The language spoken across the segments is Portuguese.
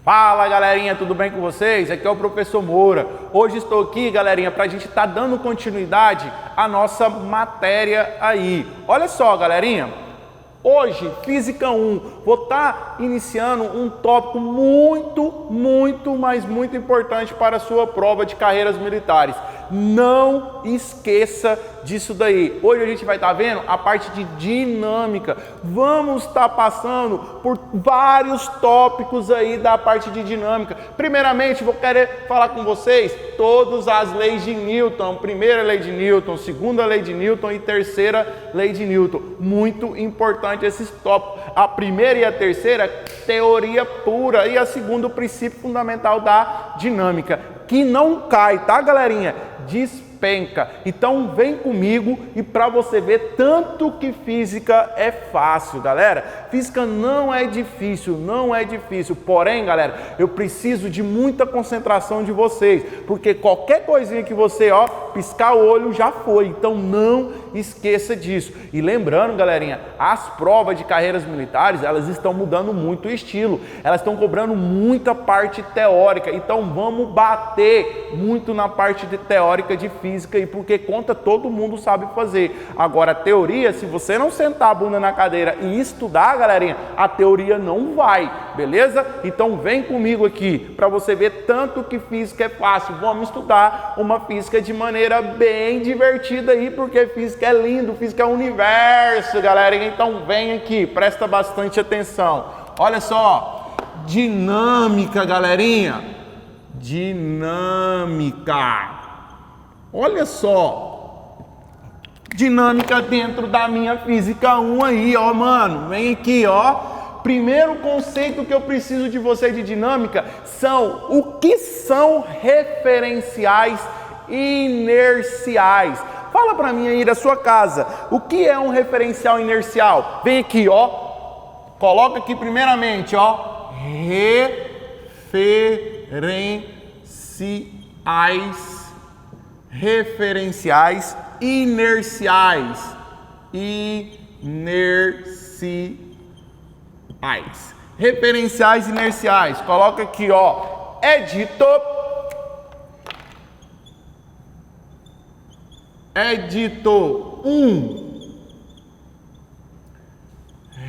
Fala galerinha, tudo bem com vocês? Aqui é o professor Moura. Hoje estou aqui, galerinha, para a gente estar dando continuidade à nossa matéria aí. Olha só, galerinha, hoje, Física 1, vou estar iniciando um tópico muito importante para a sua prova de carreiras militares. Não esqueça disso daí. Hoje a gente vai estar vendo a parte de dinâmica. Vamos estar passando por vários tópicos aí da parte de dinâmica. Primeiramente, vou querer falar com vocês todas as leis de Newton. Primeira lei de Newton, segunda lei de Newton e terceira lei de Newton. Muito importante esses tópicos. A primeira e a terceira, teoria pura. E a segunda, o princípio fundamental da dinâmica. Que não cai, tá, galerinha? Despenca. Então vem comigo e para você ver tanto que física é fácil, galera. Física não é difícil, Porém, galera, eu preciso de muita concentração de vocês, porque qualquer coisinha que você, piscar o olho já foi. Então não esqueça disso. E lembrando, galerinha, as provas de carreiras militares, elas estão mudando muito o estilo. Elas estão cobrando muita parte teórica. Então vamos bater muito na parte teórica de física, e porque conta todo mundo sabe fazer. Agora a teoria, se você não sentar a bunda na cadeira e estudar, galerinha, a teoria não vai, beleza? Então vem comigo aqui para você ver tanto que física é fácil. Vamos estudar uma física de maneira bem divertida aí, porque física é lindo, física é universo, galerinha. Então vem aqui, presta bastante atenção. Olha só, dinâmica, galerinha. Dinâmica. Olha só, dinâmica dentro da minha Física 1 aí, mano. Vem aqui, Primeiro conceito que eu preciso de você de dinâmica são o que são referenciais inerciais. Fala pra mim aí da sua casa, o que é um referencial inercial? Vem aqui, coloca aqui primeiramente, referenciais inerciais. Referenciais inerciais. Coloca aqui, é dito um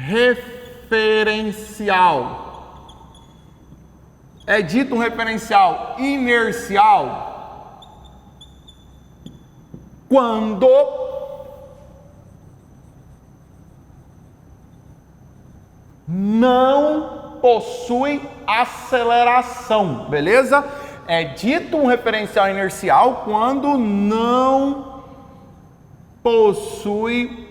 referencial. É dito um referencial inercial quando não possui aceleração, beleza? É dito um referencial inercial quando não possui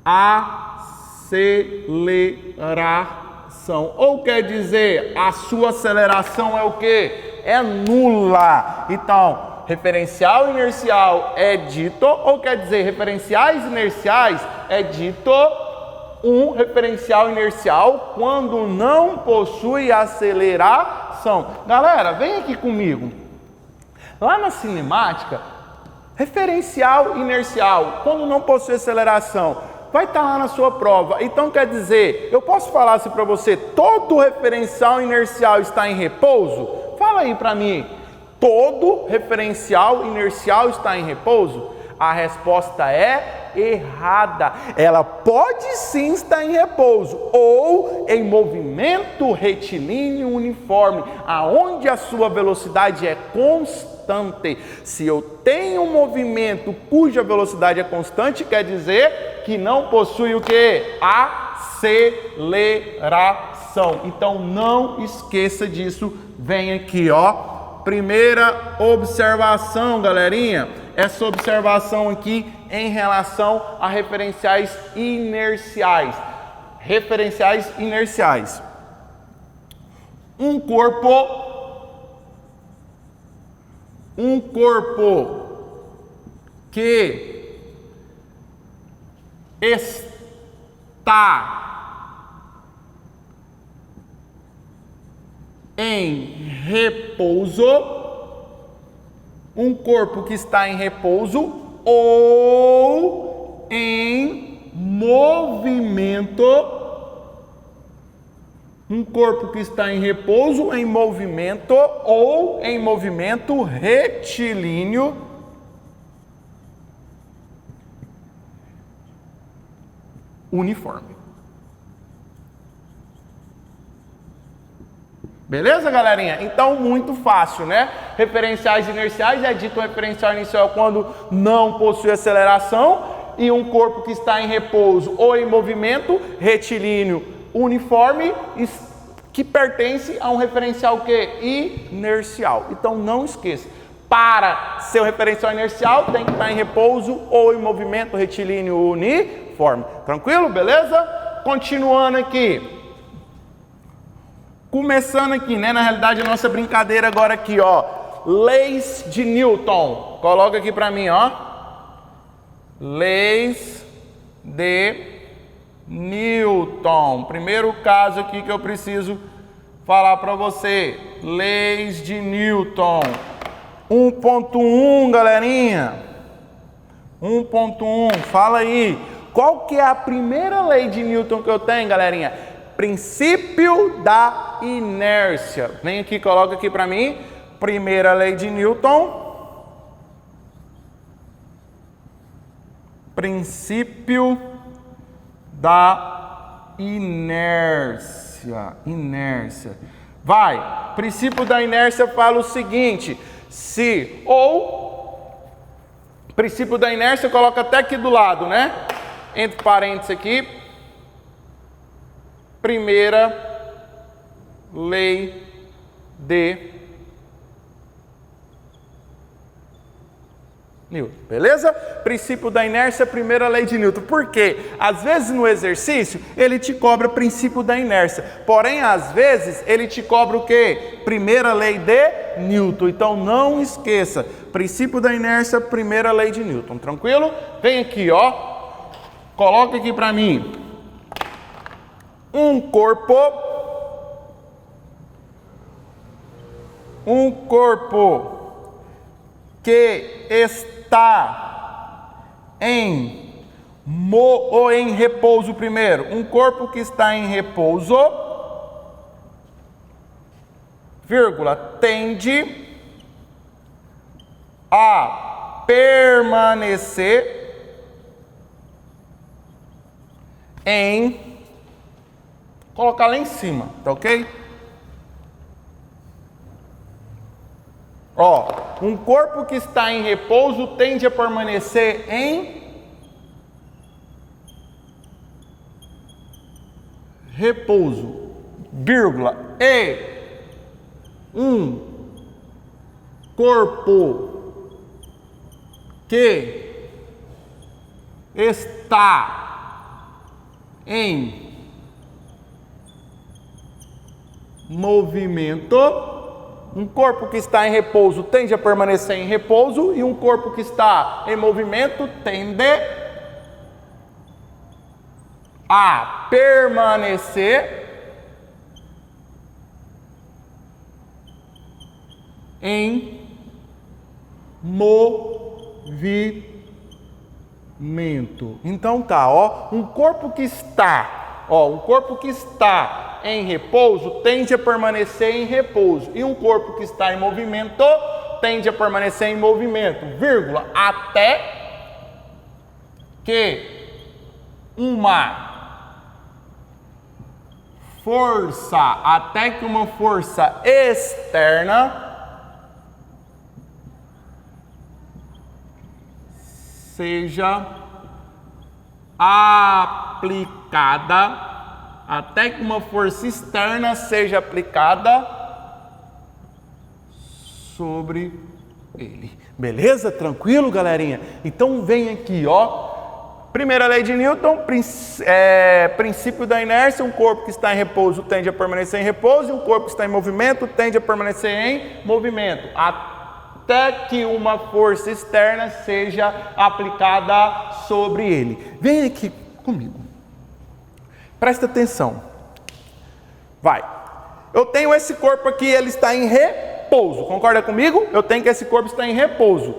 aceleração. Ou quer dizer, a sua aceleração é o quê? É nula. Então, referencial inercial é dito, ou quer dizer, referenciais inerciais é dito um referencial inercial quando não possui aceleração. Galera, vem aqui comigo. Lá na cinemática, referencial inercial, quando não possui aceleração, vai estar lá na sua prova. Então quer dizer, eu posso falar assim para você, todo referencial inercial está em repouso? Fala aí para mim, todo referencial inercial está em repouso? A resposta é errada. Ela pode sim estar em repouso ou em movimento retilíneo uniforme, aonde a sua velocidade é constante. Se eu tenho um movimento cuja velocidade é constante, quer dizer que não possui o que? Aceleração. Então não esqueça disso. Vem aqui, Primeira observação, galerinha. Essa observação aqui em relação a referenciais inerciais. Referenciais inerciais. Um corpo que está em repouso, ou em movimento Um corpo que está em repouso, em movimento ou em movimento retilíneo uniforme. Beleza, galerinha? Então, muito fácil, né? Referenciais inerciais é dito um referencial inicial quando não possui aceleração e um corpo que está em repouso ou em movimento retilíneo uniforme que pertence a um referencial que? Inercial. Então, não esqueça. Para ser um referencial inercial, tem que estar em repouso ou em movimento retilíneo uniforme. Tranquilo? Beleza? Continuando aqui. Começando aqui, né? Na realidade, a nossa brincadeira agora aqui, ó. Leis de Newton. Coloca aqui pra mim, ó. Leis de Newton. Primeiro caso aqui que eu preciso falar pra você. Leis de Newton. 1.1, galerinha. 1.1, fala aí. Qual que é a primeira lei de Newton que eu tenho, galerinha? Princípio da inércia. Vem aqui, coloca aqui para mim. Primeira lei de Newton. Princípio da inércia. Inércia. Vai. Princípio da inércia fala o seguinte. Princípio da inércia, coloca até aqui do lado, né? Entre parênteses aqui. Primeira lei de Newton, beleza? Princípio da inércia, primeira lei de Newton. Por quê? Às vezes no exercício ele te cobra princípio da inércia, porém às vezes ele te cobra o quê? Primeira lei de Newton. Então não esqueça, princípio da inércia, primeira lei de Newton, tranquilo? Vem aqui, ó, coloca aqui para mim. Um corpo que está em repouso primeiro. Um corpo que está em repouso, vírgula, tende a permanecer em... Colocar lá em cima, tá ok? Ó, um corpo que está em repouso tende a permanecer em repouso, vírgula, e um corpo que está em movimento, um corpo que está em repouso tende a permanecer em repouso e um corpo que está em movimento tende a permanecer em movimento. Então tá, ó, um corpo que está em repouso tende a permanecer em repouso. E um corpo que está em movimento tende a permanecer em movimento, vírgula, até que uma força externa seja aplicada, até que uma força externa seja aplicada sobre ele. Beleza? Tranquilo, galerinha? Então vem aqui, ó. Primeira lei de Newton, princípio da inércia, um corpo que está em repouso tende a permanecer em repouso, e um corpo que está em movimento tende a permanecer em movimento, até que uma força externa seja aplicada sobre ele. Vem aqui comigo. Presta atenção. Vai. Eu tenho esse corpo aqui, ele está em repouso. Concorda comigo? Eu tenho que esse corpo está em repouso.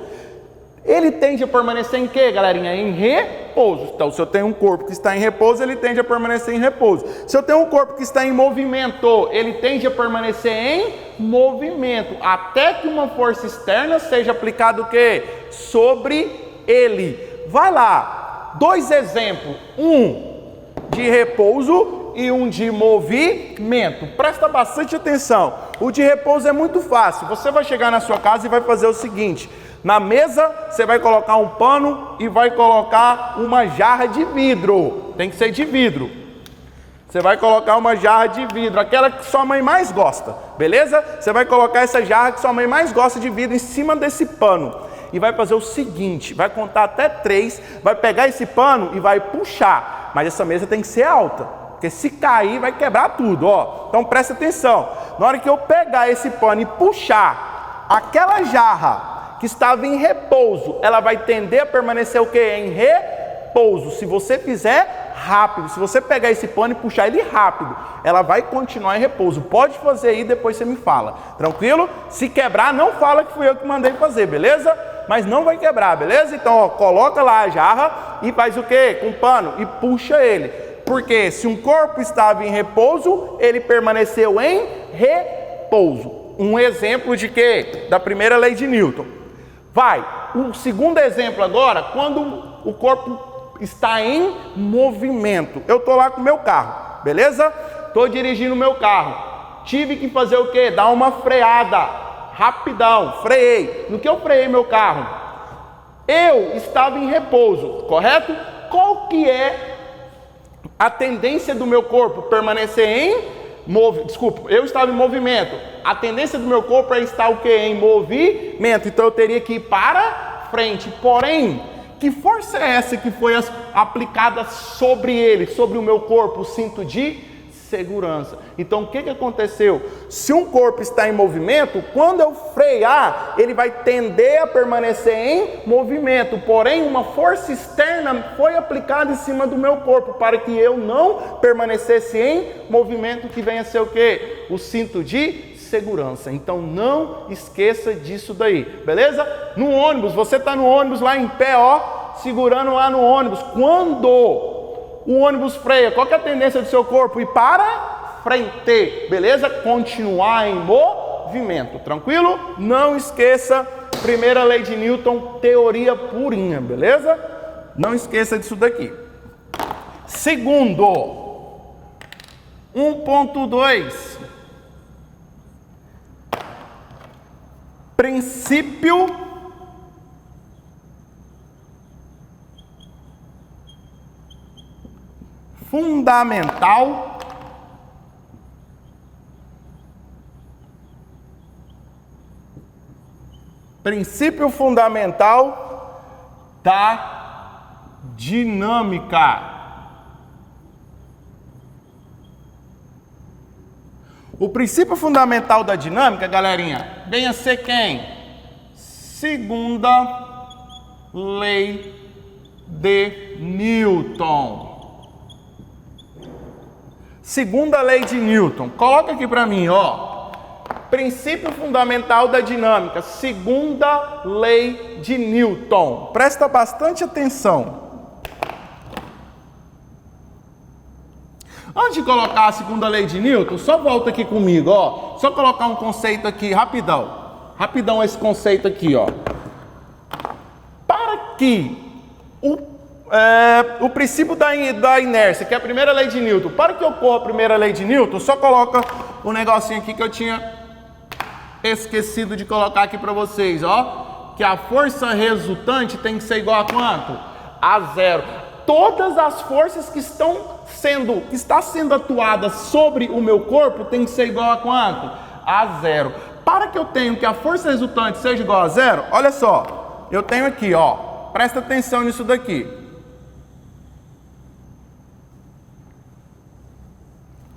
Ele tende a permanecer em quê, galerinha? Em repouso. repouso. Então, se eu tenho um corpo que está em repouso, ele tende a permanecer em repouso. Se eu tenho um corpo que está em movimento, ele tende a permanecer em movimento, até que uma força externa seja aplicada o quê? Sobre ele. Vai lá, 2 exemplos, um de repouso e um de movimento. Presta bastante atenção. O de repouso é muito fácil. Você vai chegar na sua casa e vai fazer o seguinte: na mesa você vai colocar um pano e vai colocar uma jarra de vidro. Tem que ser de vidro. Você vai colocar uma jarra de vidro, aquela que sua mãe mais gosta, beleza? Você vai colocar essa jarra que sua mãe mais gosta de vidro em cima desse pano. E vai fazer o seguinte, vai contar até 3, vai pegar esse pano e vai puxar. Mas essa mesa tem que ser alta, porque se cair vai quebrar tudo, ó. Então presta atenção. Na hora que eu pegar esse pano e puxar, aquela jarra que estava em repouso, ela vai tender a permanecer o quê? Em repouso. Se você fizer rápido, se você pegar esse pano e puxar ele rápido, ela vai continuar em repouso. Pode fazer aí, depois você me fala. Tranquilo? Se quebrar, não fala que fui eu que mandei fazer, beleza? Mas não vai quebrar, beleza? Então, ó, coloca lá a jarra e faz o quê? Com o pano e puxa ele. Porque se um corpo estava em repouso, ele permaneceu em repouso. Um exemplo de quê? Da primeira lei de Newton. Vai, o segundo exemplo agora, quando o corpo está em movimento. Eu estou lá com o meu carro, beleza? Estou dirigindo o meu carro. Tive que fazer o quê? Dar uma freada. Rapidão, freiei. No que eu freiei meu carro? Eu estava em repouso, correto? Qual que é a tendência do meu corpo? Permanecer em movimento. Desculpa, eu estava em movimento. A tendência do meu corpo é estar o quê? Em movimento. Então eu teria que ir para frente. Porém, que força é essa que foi aplicada sobre ele, sobre o meu corpo? O cinto de segurança. Então o que aconteceu? Se um corpo está em movimento, quando eu frear, ele vai tender a permanecer em movimento. Porém, uma força externa foi aplicada em cima do meu corpo para que eu não permanecesse em movimento, que venha a ser o quê? O cinto de segurança. Então não esqueça disso daí, beleza? No ônibus, você está no ônibus lá em pé, ó, segurando lá no ônibus. Quando o ônibus freia, qual que é a tendência do seu corpo? Ir para frente, beleza? Continuar em movimento, tranquilo? Não esqueça, primeira lei de Newton, teoria purinha, beleza? Não esqueça disso daqui. Segundo, 1.2, princípio fundamental da dinâmica. O princípio fundamental da dinâmica, galerinha, vem a ser quem? Segunda lei de Newton. Segunda lei de Newton. Coloca aqui para mim, ó. Princípio fundamental da dinâmica. Segunda lei de Newton. Presta bastante atenção. Antes de colocar a segunda lei de Newton, só volta aqui comigo, ó. Só colocar um conceito aqui, rapidão. Rapidão esse conceito aqui, ó. Para que o princípio da inércia, que é a primeira lei de Newton, para que ocorra a primeira lei de Newton, só coloca um negocinho aqui que eu tinha esquecido de colocar aqui para vocês, ó, que a força resultante tem que ser igual a quanto? A 0. Todas as forças que está sendo atuadas sobre o meu corpo tem que ser igual a quanto? A 0. Para que eu tenha que a força resultante seja igual a 0, olha só, eu tenho aqui, ó, presta atenção nisso daqui.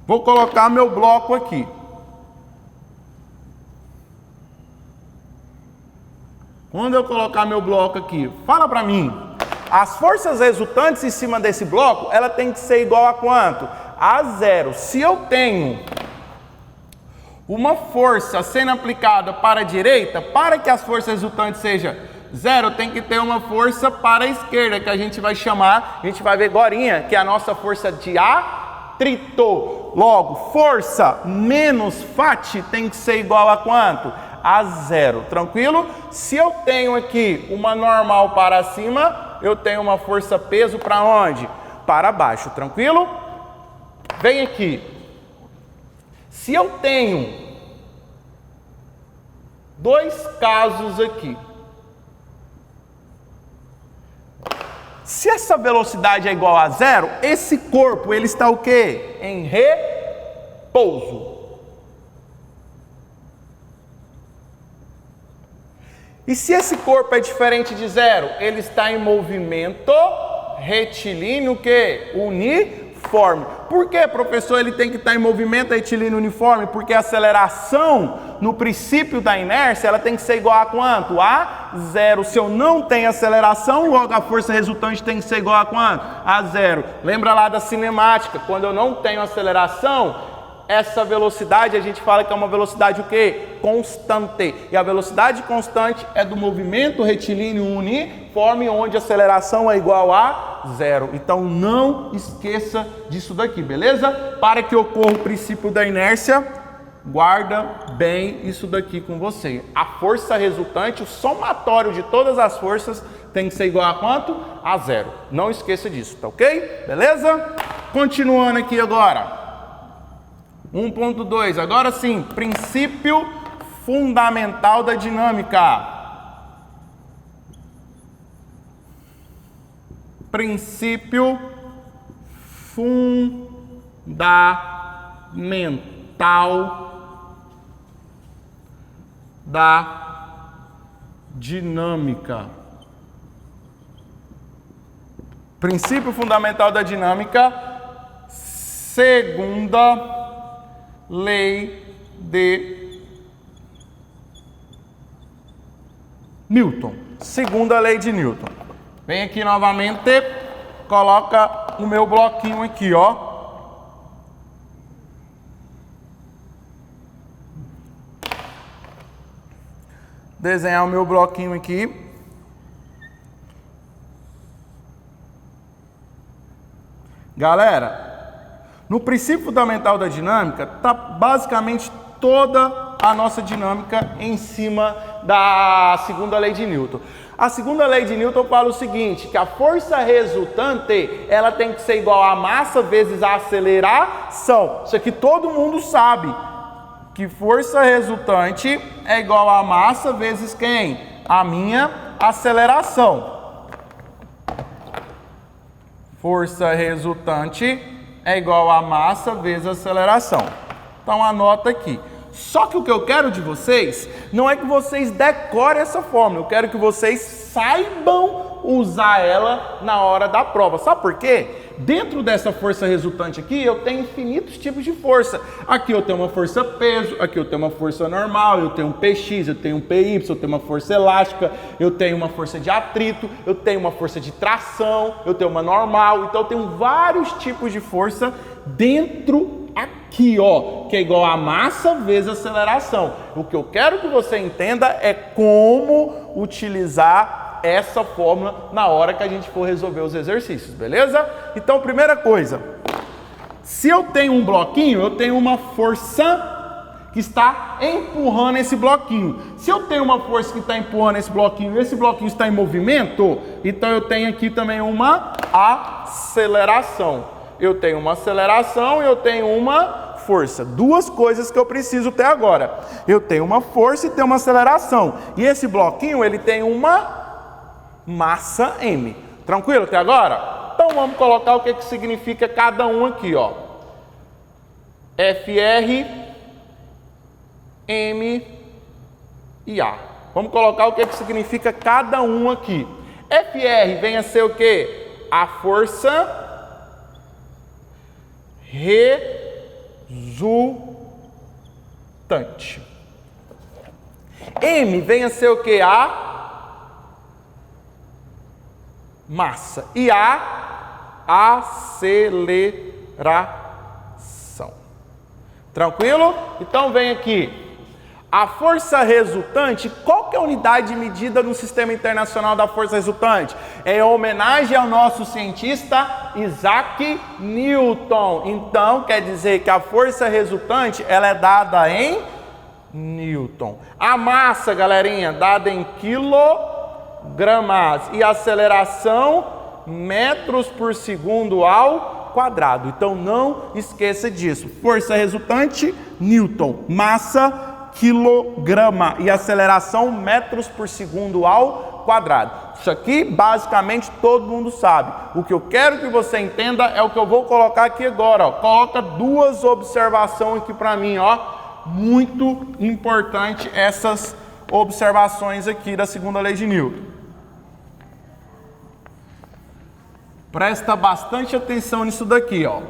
Vou colocar meu bloco aqui. Quando eu colocar meu bloco aqui, fala para mim, as forças resultantes em cima desse bloco, ela tem que ser igual a quanto? A 0. Se eu tenho uma força sendo aplicada para a direita, para que as forças resultantes sejam 0 tem que ter uma força para a esquerda, que a gente vai chamar, a gente vai ver agorinha, que é a nossa força de atrito. Logo, força menos Fat tem que ser igual a quanto? A 0, tranquilo? Se eu tenho aqui uma normal para cima, eu tenho uma força peso para onde? Para baixo, tranquilo? Vem aqui. Se eu tenho dois casos aqui, se essa velocidade é igual a 0, esse corpo ele está o quê? Em repouso. E se esse corpo é diferente de 0, ele está em movimento retilíneo que uniforme. Por que, professor, ele tem que estar em movimento retilíneo uniforme? Porque a aceleração no princípio da inércia, ela tem que ser igual a quanto? A 0. Se eu não tenho aceleração, logo a força resultante tem que ser igual a quanto? A 0. Lembra lá da cinemática, quando eu não tenho aceleração, essa velocidade a gente fala que é uma velocidade o quê? Constante. E a velocidade constante é do movimento retilíneo uniforme, onde a aceleração é igual a 0. Então não esqueça disso daqui, beleza? Para que ocorra o princípio da inércia, guarda bem isso daqui com você. A força resultante, o somatório de todas as forças tem que ser igual a quanto? A 0. Não esqueça disso, tá ok? Beleza? Continuando aqui agora. 1.2, agora sim, princípio fundamental da dinâmica. Princípio fundamental da dinâmica. Princípio fundamental da dinâmica, segunda lei de Newton. Segunda lei de Newton. Vem aqui novamente, coloca o meu bloquinho aqui, ó. Desenhar o meu bloquinho aqui. Galera, no princípio fundamental da dinâmica, está basicamente toda a nossa dinâmica em cima da segunda lei de Newton. A segunda lei de Newton fala o seguinte, que a força resultante, ela tem que ser igual a massa vezes a aceleração. Isso aqui todo mundo sabe, que força resultante é igual a massa vezes quem? A minha aceleração. Força resultante é igual a massa vezes a aceleração. Então anota aqui. Só que o que eu quero de vocês não é que vocês decorem essa fórmula. Eu quero que vocês saibam usar ela na hora da prova. Sabe por quê? Dentro dessa força resultante aqui, eu tenho infinitos tipos de força. Aqui eu tenho uma força peso, aqui eu tenho uma força normal, eu tenho um PX, eu tenho um PY, eu tenho uma força elástica, eu tenho uma força de atrito, eu tenho uma força de tração, eu tenho uma normal. Então eu tenho vários tipos de força dentro aqui, ó, que é igual a massa vezes a aceleração. O que eu quero que você entenda é como utilizar essa fórmula na hora que a gente for resolver os exercícios, beleza? Então, primeira coisa, se eu tenho um bloquinho, eu tenho uma força que está empurrando esse bloquinho. Se eu tenho uma força que está empurrando esse bloquinho e esse bloquinho está em movimento, então eu tenho aqui também uma aceleração. Eu tenho uma aceleração e eu tenho uma força. Duas coisas que eu preciso ter agora. Eu tenho uma força e tenho uma aceleração. E esse bloquinho, ele tem uma massa M. Tranquilo até agora? Então vamos colocar o que significa cada um aqui, ó. FR, M e A. Vamos colocar o que significa cada um aqui. FR vem a ser o quê? A força resultante. M vem a ser o quê? A massa. E a aceleração. Tranquilo? Então vem aqui. A força resultante, qual que é a unidade de medida no sistema internacional da força resultante? É em homenagem ao nosso cientista Isaac Newton. Então, quer dizer que a força resultante, ela é dada em Newton. A massa, galerinha, dada em quilogramas. E a aceleração, metros por segundo ao quadrado. Então, não esqueça disso. Força resultante, Newton. Massa, quilograma, e aceleração metros por segundo ao quadrado. Isso aqui basicamente todo mundo sabe. O que eu quero que você entenda é o que eu vou colocar aqui agora, ó. Coloca duas observações aqui para mim, ó. Muito importante essas observações aqui da segunda lei de Newton. Presta bastante atenção nisso daqui, ó.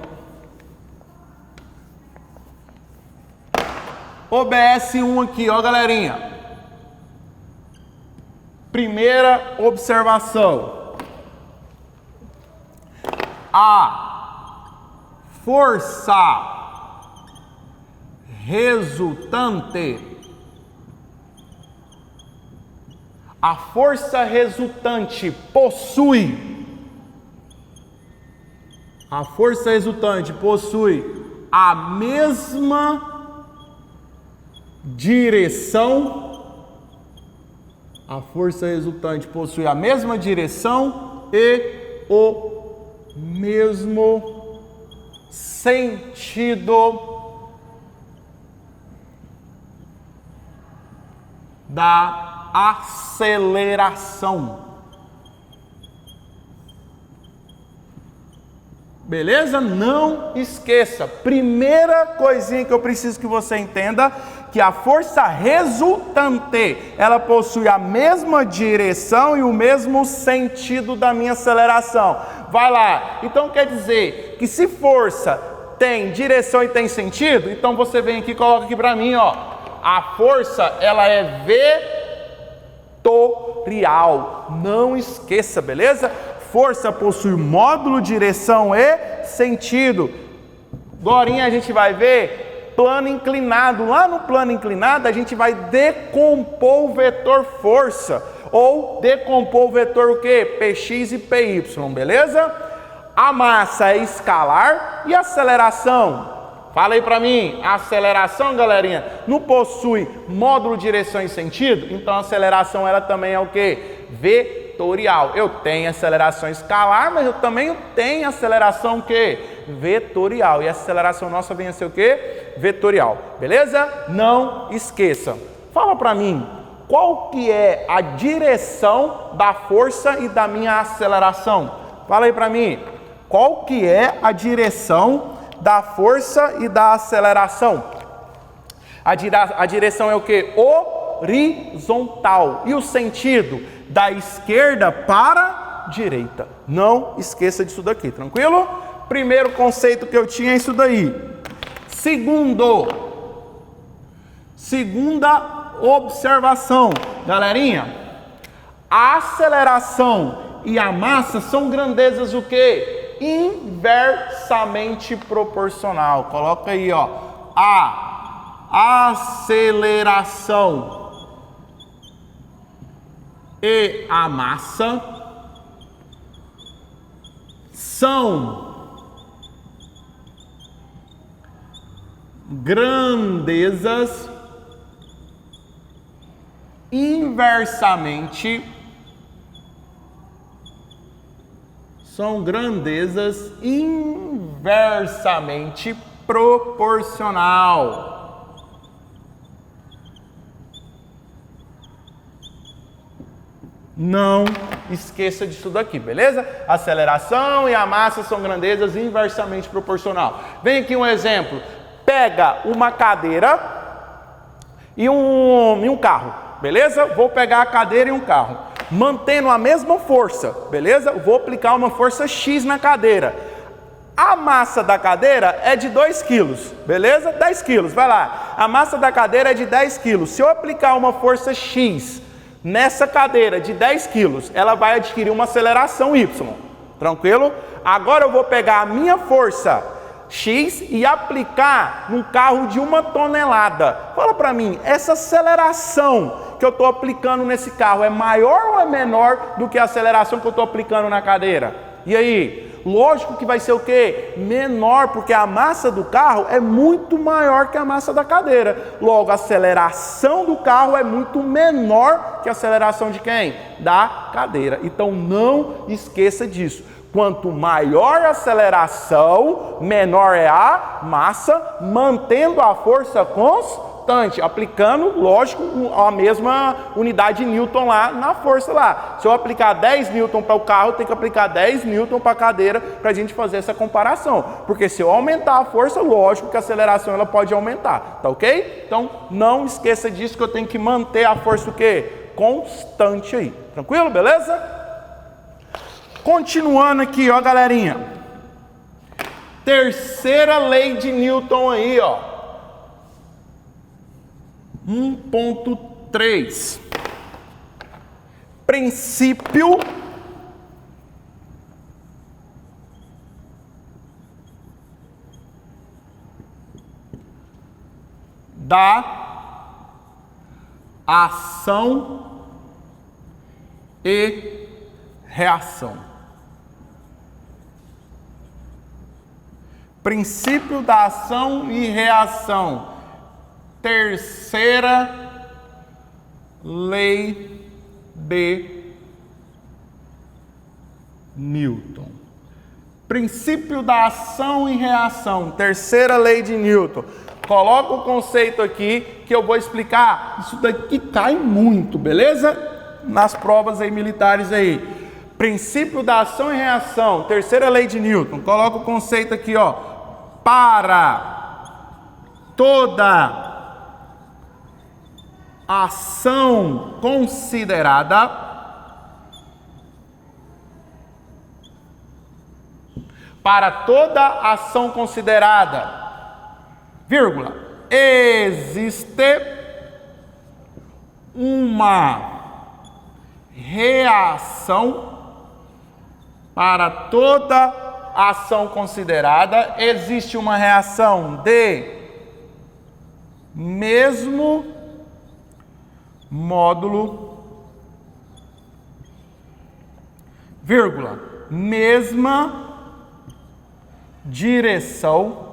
OBS 1 aqui, ó, galerinha. Primeira observação. A força resultante. A força resultante possui. A força resultante possui a mesma direção, a força resultante possui a mesma direção e o mesmo sentido da aceleração. Beleza? Não esqueça. Primeira coisinha que eu preciso que você entenda, que a força resultante, ela possui a mesma direção e o mesmo sentido da minha aceleração. Vai lá. Então quer dizer que se força tem direção e tem sentido, então você vem aqui e coloca aqui para mim, ó. A força, ela é vetorial. Não esqueça, beleza? Força possui módulo, direção e sentido. Agorinha a gente vai ver plano inclinado. Lá no plano inclinado a gente vai decompor o vetor força. Ou decompor o vetor o quê? Px e Py, beleza? A massa é escalar e a aceleração. Fala aí pra mim, a aceleração, galerinha, não possui módulo, direção e sentido? Então a aceleração ela também é o quê? Vetorial. Eu tenho aceleração escalar, mas eu também tenho aceleração o quê? Vetorial. E a aceleração nossa vem a ser o quê? Vetorial. Beleza? Não esqueça. Fala pra mim, qual que é a direção da força e da minha aceleração? Fala aí pra mim, qual que é a direção da força e da aceleração? A direção é o que? Horizontal. E o sentido? Da esquerda para a direita. Não esqueça disso daqui, tranquilo? Primeiro conceito que eu tinha é isso daí. Segunda observação. Galerinha, a aceleração e a massa são grandezas o quê? Inversamente proporcional. Coloca aí, ó. A aceleração e a massa são grandezas inversamente proporcional. Não esqueça disso daqui, beleza? A aceleração e a massa são grandezas inversamente proporcional. Vem aqui um exemplo. Pega uma cadeira e um carro, beleza? Vou pegar a cadeira e um carro. Mantendo a mesma força, beleza? Vou aplicar uma força X na cadeira. A massa da cadeira é de 2 quilos, beleza? 10 quilos, vai lá. A massa da cadeira é de 10 quilos. Se eu aplicar uma força X nessa cadeira de 10 quilos, ela vai adquirir uma aceleração Y, tranquilo? Agora eu vou pegar a minha força X e aplicar num carro de 1 tonelada. Fala para mim, essa aceleração que eu estou aplicando nesse carro é maior ou é menor do que a aceleração que eu estou aplicando na cadeira? E aí? Lógico que vai ser o quê? Menor, porque a massa do carro é muito maior que a massa da cadeira. Logo, a aceleração do carro é muito menor que a aceleração de quem? Da cadeira. Então, não esqueça disso. Quanto maior a aceleração, menor é a massa, mantendo a força constante, aplicando, lógico, a mesma unidade de Newton lá na força lá. Se eu aplicar 10 Newton para o carro, eu tenho que aplicar 10 Newton para a cadeira para a gente fazer essa comparação. Porque se eu aumentar a força, lógico que a aceleração ela pode aumentar, tá ok? Então, não esqueça disso, que eu tenho que manter a força o quê? Constante aí. Tranquilo? Beleza? Continuando aqui, ó, galerinha. Terceira lei de Newton aí, ó. 1.3. Princípio da ação e reação. Princípio da ação e reação. Terceira lei de Newton. Princípio da ação e reação. Terceira lei de Newton. Coloca o conceito aqui que eu vou explicar. Isso daqui cai muito, beleza? Nas provas aí militares aí. Princípio da ação e reação. Terceira lei de Newton. Coloca o conceito aqui, ó. Para toda ação considerada, vírgula, existe uma reação. Para toda ação considerada, existe uma reação de mesmo módulo, vírgula, mesma direção,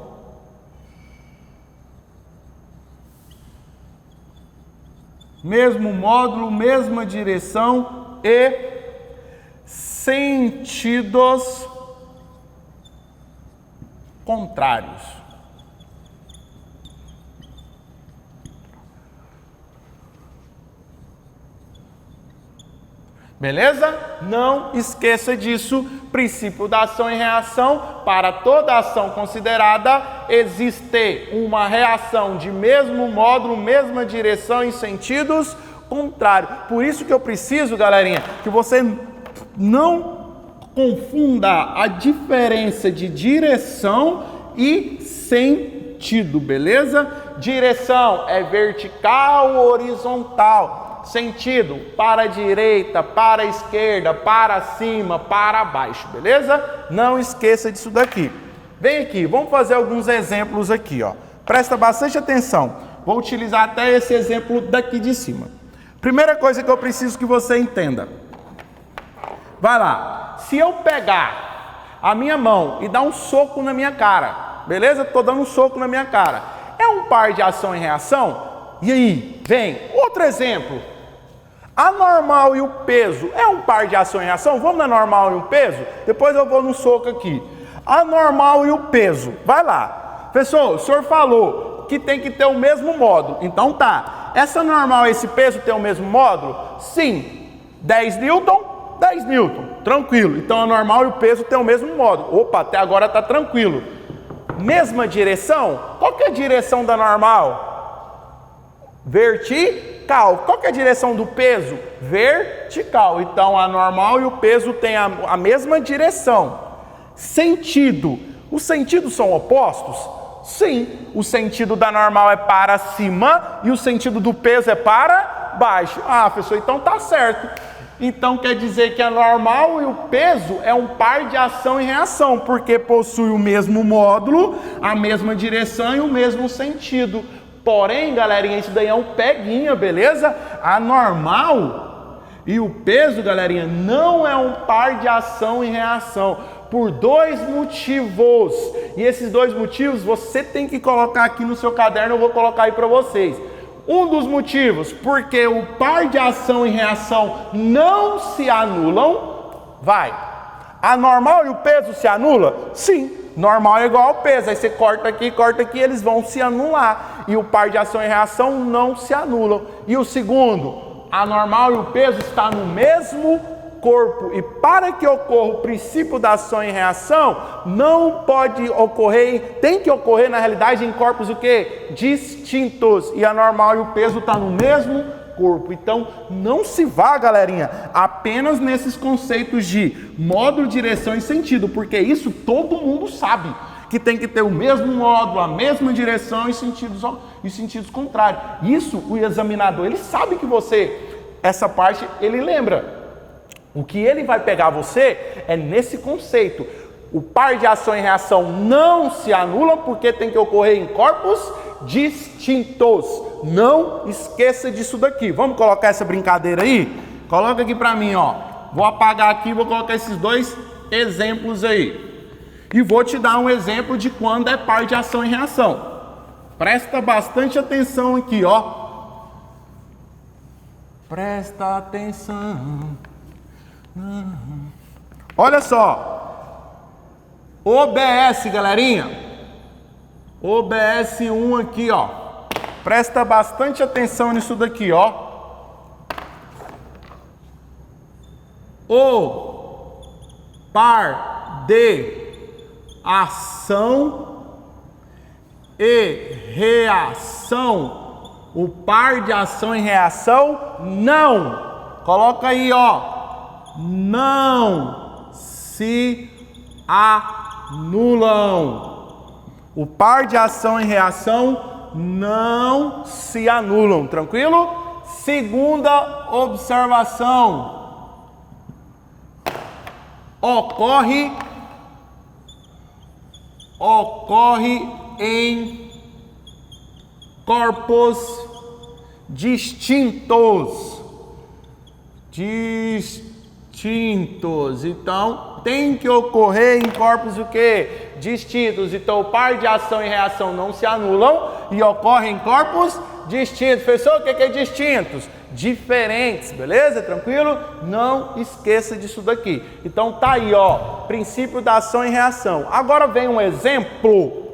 mesmo módulo, mesma direção e sentidos contrários. Beleza? Não esqueça disso. Princípio da ação e reação. Para toda ação considerada, existe uma reação de mesmo módulo, mesma direção em sentidos contrários. Por isso que eu preciso, galerinha, que você não confunda a diferença de direção e sentido, beleza? Direção é vertical ou horizontal. Sentido, para a direita, para a esquerda, para cima, para baixo, beleza? Não esqueça disso daqui. Vem aqui, vamos fazer alguns exemplos aqui, ó. Presta bastante atenção. Vou utilizar até esse exemplo daqui de cima. Primeira coisa que eu preciso que você entenda. Vai lá. Se eu pegar a minha mão e dar um soco na minha cara, beleza? Estou dando um soco na minha cara. É um par de ação e reação? E aí, vem. Outro exemplo. A normal e o peso é um par de ação e reação? Vamos na normal e o peso? Depois eu vou no soco aqui. A normal e o peso. Vai lá. Professor, o senhor falou que tem que ter o mesmo módulo. Então tá. Essa normal e esse peso tem o mesmo módulo? Sim. 10 Newton. 10 Newton, tranquilo. Então a normal e o peso tem o mesmo módulo. Opa, até agora está tranquilo. Mesma direção? Qual que é a direção da normal? Vertical. Qual que é a direção do peso? Vertical. Então a normal e o peso têm a mesma direção. Sentido. Os sentidos são opostos? Sim. O sentido da normal é para cima e o sentido do peso é para baixo. Ah, professor, então tá certo. Então quer dizer que a normal e o peso é um par de ação e reação, porque possui o mesmo módulo, a mesma direção e o mesmo sentido. Porém, galerinha, isso daí é um peguinha, beleza? A normal e o peso, galerinha, não é um par de ação e reação, por dois motivos. E esses dois motivos você tem que colocar aqui no seu caderno, eu vou colocar aí para vocês. Um dos motivos, porque o par de ação e reação não se anulam, vai. A normal e o peso se anula? Sim, normal é igual ao peso. Aí você corta aqui, eles vão se anular. E o par de ação e reação não se anulam. E o segundo, a normal e o peso está no mesmo corpo. E para que ocorra o princípio da ação e reação, não pode ocorrer, tem que ocorrer na realidade em corpos o quê? Distintos. E a normal e o peso está no mesmo corpo. Então não se vá, galerinha, apenas nesses conceitos de módulo, direção e sentido, porque isso todo mundo sabe, que tem que ter o mesmo módulo, a mesma direção e sentidos contrários. Isso o examinador, ele sabe que você, essa parte ele lembra. O que ele vai pegar você é nesse conceito. O par de ação e reação não se anula porque tem que ocorrer em corpos distintos. Não esqueça disso daqui. Vamos colocar essa brincadeira aí? Coloca aqui para mim, ó. Vou apagar aqui, vou colocar esses dois exemplos aí. E vou te dar um exemplo de quando é par de ação e reação. Presta bastante atenção aqui, ó. Presta atenção. Olha só, OBS, galerinha, OBS 1 aqui, ó, presta bastante atenção nisso daqui, ó. O par de ação e reação, o par de ação e reação não, coloca aí, ó. Não se anulam. O par de ação e reação não se anulam, tranquilo? Segunda observação. Ocorre em corpos distintos. Então, tem que ocorrer em corpos o quê? Distintos. Então, o par de ação e reação não se anulam e ocorrem em corpos distintos. Professor, o que é distintos? Diferentes, beleza? Tranquilo? Não esqueça disso daqui. Então, tá aí, ó, princípio da ação e reação. Agora vem um exemplo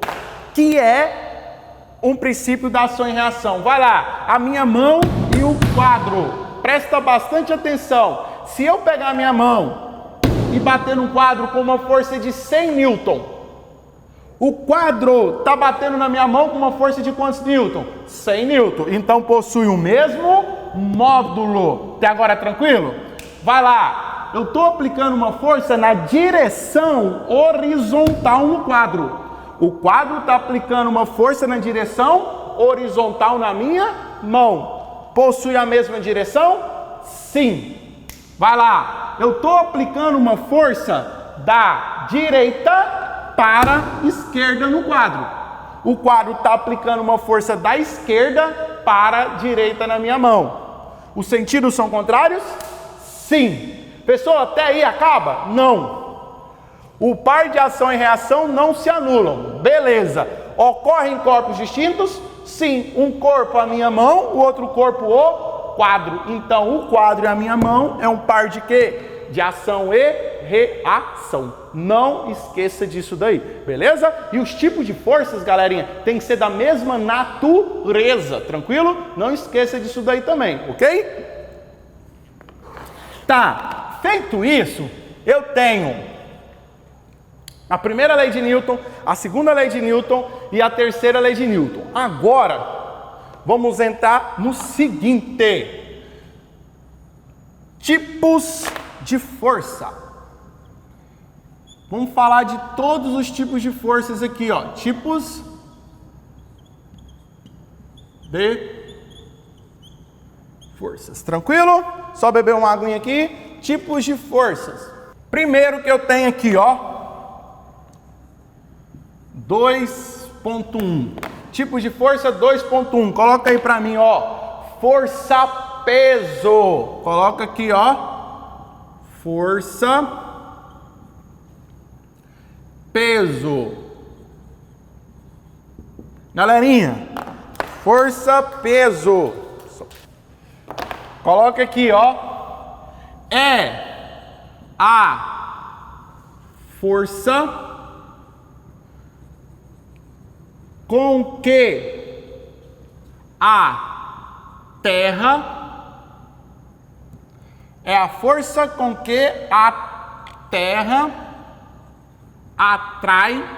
que é um princípio da ação e reação. Vai lá, a minha mão e o quadro. Presta bastante atenção. Se eu pegar a minha mão e bater no quadro com uma força de 100 newton, o quadro está batendo na minha mão com uma força de quantos newton? 100 newton. Então possui o mesmo módulo. Até agora tranquilo? Vai lá. Eu estou aplicando uma força na direção horizontal no quadro. O quadro está aplicando uma força na direção horizontal na minha mão. Possui a mesma direção? Sim. Vai lá. Eu estou aplicando uma força da direita para a esquerda no quadro. O quadro está aplicando uma força da esquerda para a direita na minha mão. Os sentidos são contrários? Sim. Pessoal, até aí acaba? Não. O par de ação e reação não se anulam. Beleza. Ocorrem em corpos distintos? Sim. Um corpo a minha mão, o outro corpo o quadro. Então, o quadro e a minha mão é um par de quê? De ação e reação. Não esqueça disso daí, beleza? E os tipos de forças, galerinha, tem que ser da mesma natureza, tranquilo? Não esqueça disso daí também, ok? Tá, feito isso, eu tenho a primeira lei de Newton, a segunda lei de Newton e a terceira lei de Newton. Agora, vamos entrar no seguinte: tipos de força. Vamos falar de todos os tipos de forças aqui, ó. Tipos de forças. Tranquilo? Só beber uma aguinha aqui. Tipos de forças. Primeiro que eu tenho aqui, ó, 2.1. Tipos de força 2.1. Coloca aí pra mim, ó, força peso. Coloca aqui, ó, força peso. Galerinha, força peso. Coloca aqui, ó, é a força com que a Terra é a força com que a Terra atrai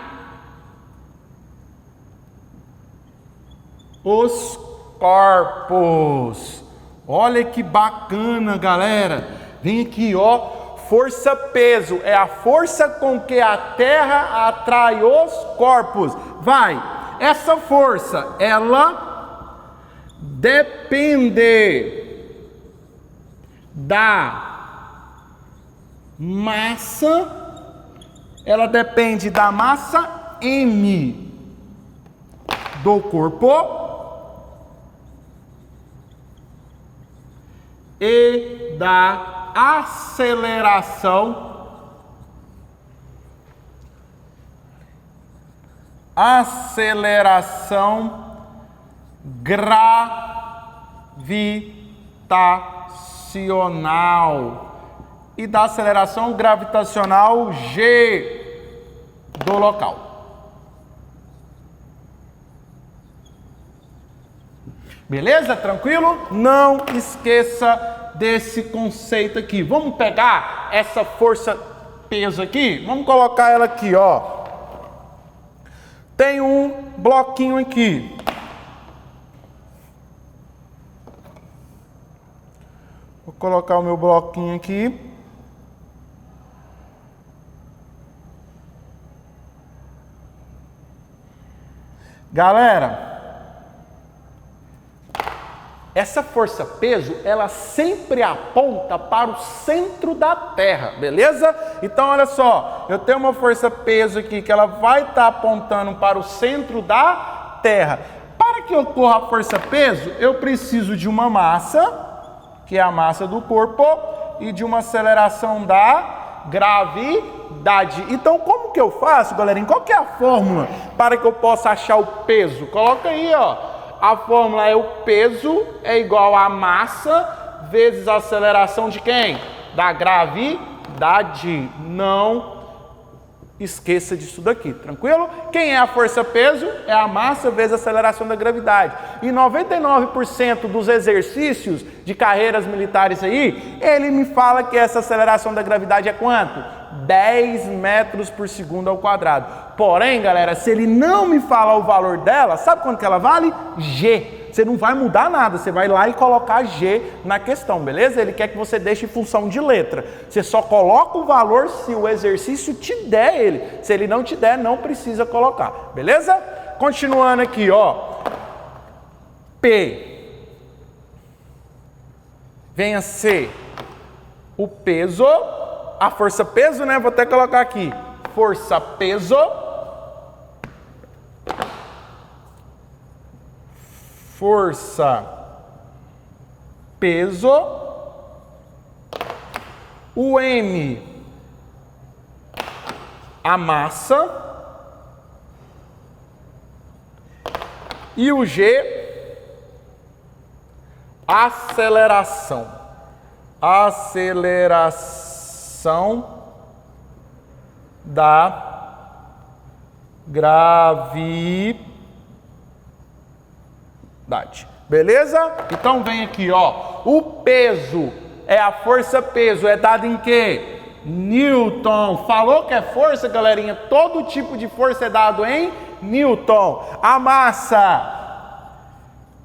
os corpos. Olha que bacana, galera. Vem aqui, ó. Força peso é a força com que a Terra atrai os corpos. Vai. Essa força, ela depende da massa. Ela depende da massa M do corpo e da aceleração gravitacional e da aceleração gravitacional G do local. Beleza? Tranquilo? Não esqueça desse conceito aqui. Vamos pegar essa força peso aqui? Vamos colocar ela aqui, ó. Tem um bloquinho aqui. Vou colocar o meu bloquinho aqui. Galera, essa força peso, ela sempre aponta para o centro da Terra, beleza? Então, olha só, eu tenho uma força peso aqui que ela vai estar apontando para o centro da Terra. Para que ocorra a força peso, eu preciso de uma massa, que é a massa do corpo, e de uma aceleração da gravidade. Então, como que eu faço, galerinha? Qual que é a fórmula para que eu possa achar o peso? Coloca aí, ó. A fórmula é o peso é igual a massa vezes a aceleração de quem? Da gravidade. Não esqueça disso daqui, tranquilo? Quem é a força-peso? É a massa vezes a aceleração da gravidade. E 99% dos exercícios de carreiras militares aí, ele me fala que essa aceleração da gravidade é quanto? 10 metros por segundo ao quadrado. Porém, galera, se ele não me falar o valor dela, sabe quanto que ela vale? G. Você não vai mudar nada, você vai lá e colocar G na questão, beleza? Ele quer que você deixe em função de letra. Você só coloca o valor se o exercício te der ele. Se ele não te der, não precisa colocar, beleza? Continuando aqui, ó. P. Venha ser o peso, a força peso, né? Vou até colocar aqui. Força peso. Força peso. O M, a massa. E o G, aceleração. Aceleração da gravidade. Beleza? Então vem aqui, ó. O peso é a força peso, é dado em quê? Newton. Falou que é força, galerinha? Todo tipo de força é dado em Newton. A massa,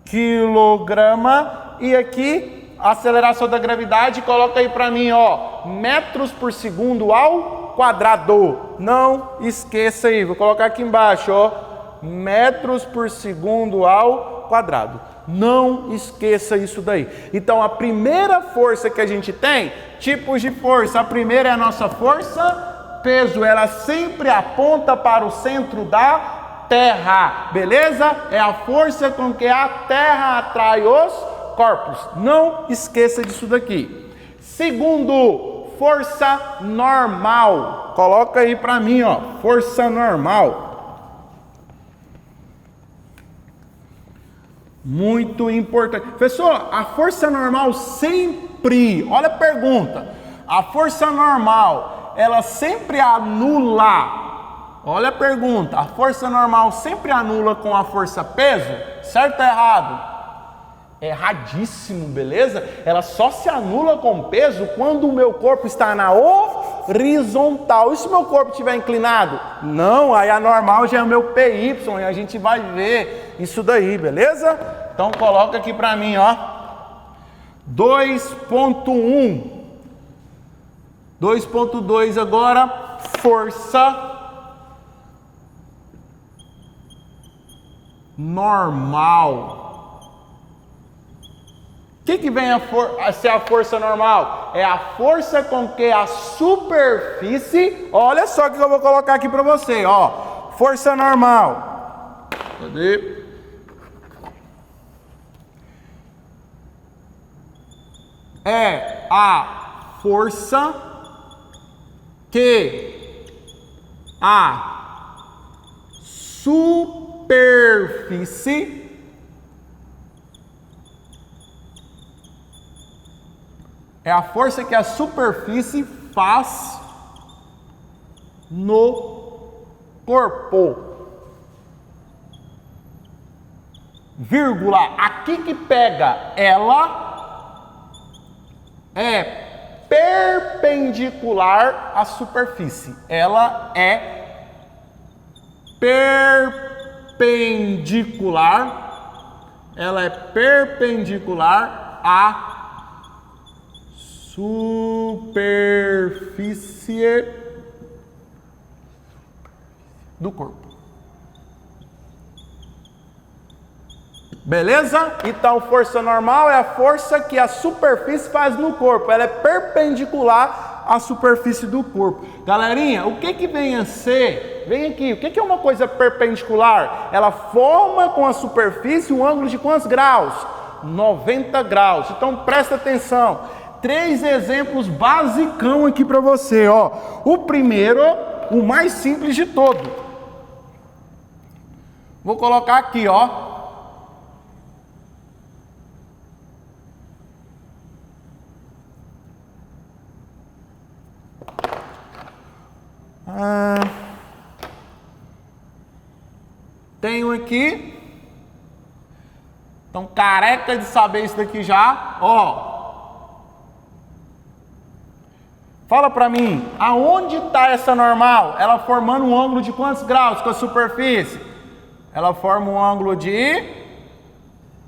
quilograma. E aqui, a aceleração da gravidade, coloca aí pra mim, ó. Metros por segundo ao quadrado. Não esqueça aí, vou colocar aqui embaixo, ó. Metros por segundo ao quadrado. Não esqueça isso daí. Então, a primeira força que a gente tem, tipos de força. A primeira é a nossa força, peso. Ela sempre aponta para o centro da Terra, beleza? É a força com que a Terra atrai os corpos. Não esqueça disso daqui. Segundo, força normal. Coloca aí para mim, ó, força normal. Muito importante. Professor, a força normal sempre, olha a pergunta, a força normal, ela sempre anula, olha a pergunta, a força normal sempre anula com a força peso? Certo ou errado? Erradíssimo, beleza? Ela só se anula com peso quando o meu corpo está na horizontal. E se o meu corpo estiver inclinado? Não, aí a normal já é o meu PY e a gente vai ver isso daí, beleza? Então coloca aqui para mim, ó. 2.1. 2.2 agora, força normal. O que vem a ser a força normal? É a força com que a superfície... Olha só o que eu vou colocar aqui para você, ó. Força normal. Cadê? É a força que a superfície faz no corpo. Vírgula, aqui que pega, ela é perpendicular à superfície. Ela é perpendicular à superfície do corpo. Beleza? Então, força normal é a força que a superfície faz no corpo. Ela é perpendicular à superfície do corpo. Galerinha, o que vem a ser? Vem aqui, o que é uma coisa perpendicular? Ela forma com a superfície um ângulo de quantos graus? 90 graus. Então, presta atenção. 3 exemplos basicão aqui para você, ó. O primeiro, o mais simples de todo. Vou colocar aqui, ó. Tenho aqui. Então, careca de saber isso daqui já, ó. Fala para mim, aonde está essa normal? Ela formando um ângulo de quantos graus com a superfície? Ela forma um ângulo de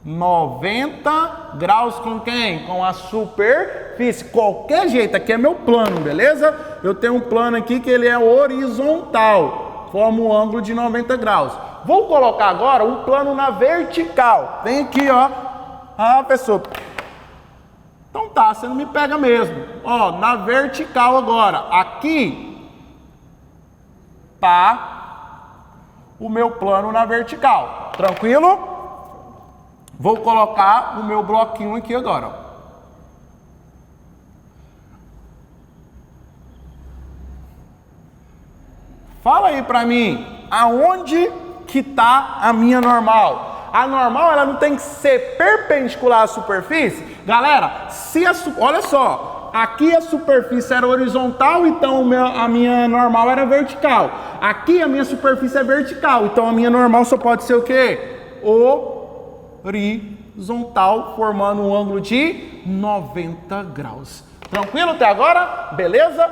90 graus com quem? Com a superfície. Qualquer jeito, aqui é meu plano, beleza? Eu tenho um plano aqui que ele é horizontal, forma um ângulo de 90 graus. Vou colocar agora um plano na vertical. Vem aqui, ó. Ah, pessoal. Então tá, você não me pega mesmo. Ó, na vertical agora. Aqui tá o meu plano na vertical. Tranquilo? Vou colocar o meu bloquinho aqui agora, ó. Fala aí pra mim, aonde que tá a minha normal? A normal, ela não tem que ser perpendicular à superfície? Galera, olha só, aqui a superfície era horizontal, então a minha normal era vertical. Aqui a minha superfície é vertical, então a minha normal só pode ser o quê? Horizontal, formando um ângulo de 90 graus. Tranquilo até agora? Beleza?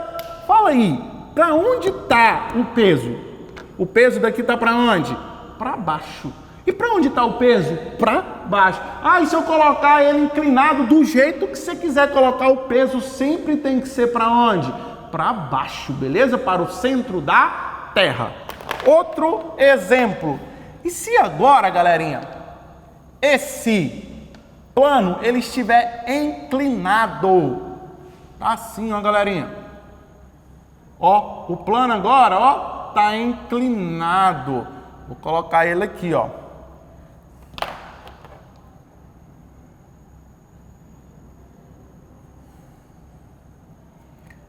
Fala aí, para onde está o peso? O peso daqui está para onde? Para baixo. E para onde está o peso? Para baixo. Ah, e se eu colocar ele inclinado do jeito que você quiser colocar, o peso sempre tem que ser para onde? Para baixo, beleza? Para o centro da Terra. Outro exemplo. E se agora, galerinha, esse plano ele estiver inclinado, tá assim, ó, galerinha. Ó, o plano agora, ó, tá inclinado. Vou colocar ele aqui, ó.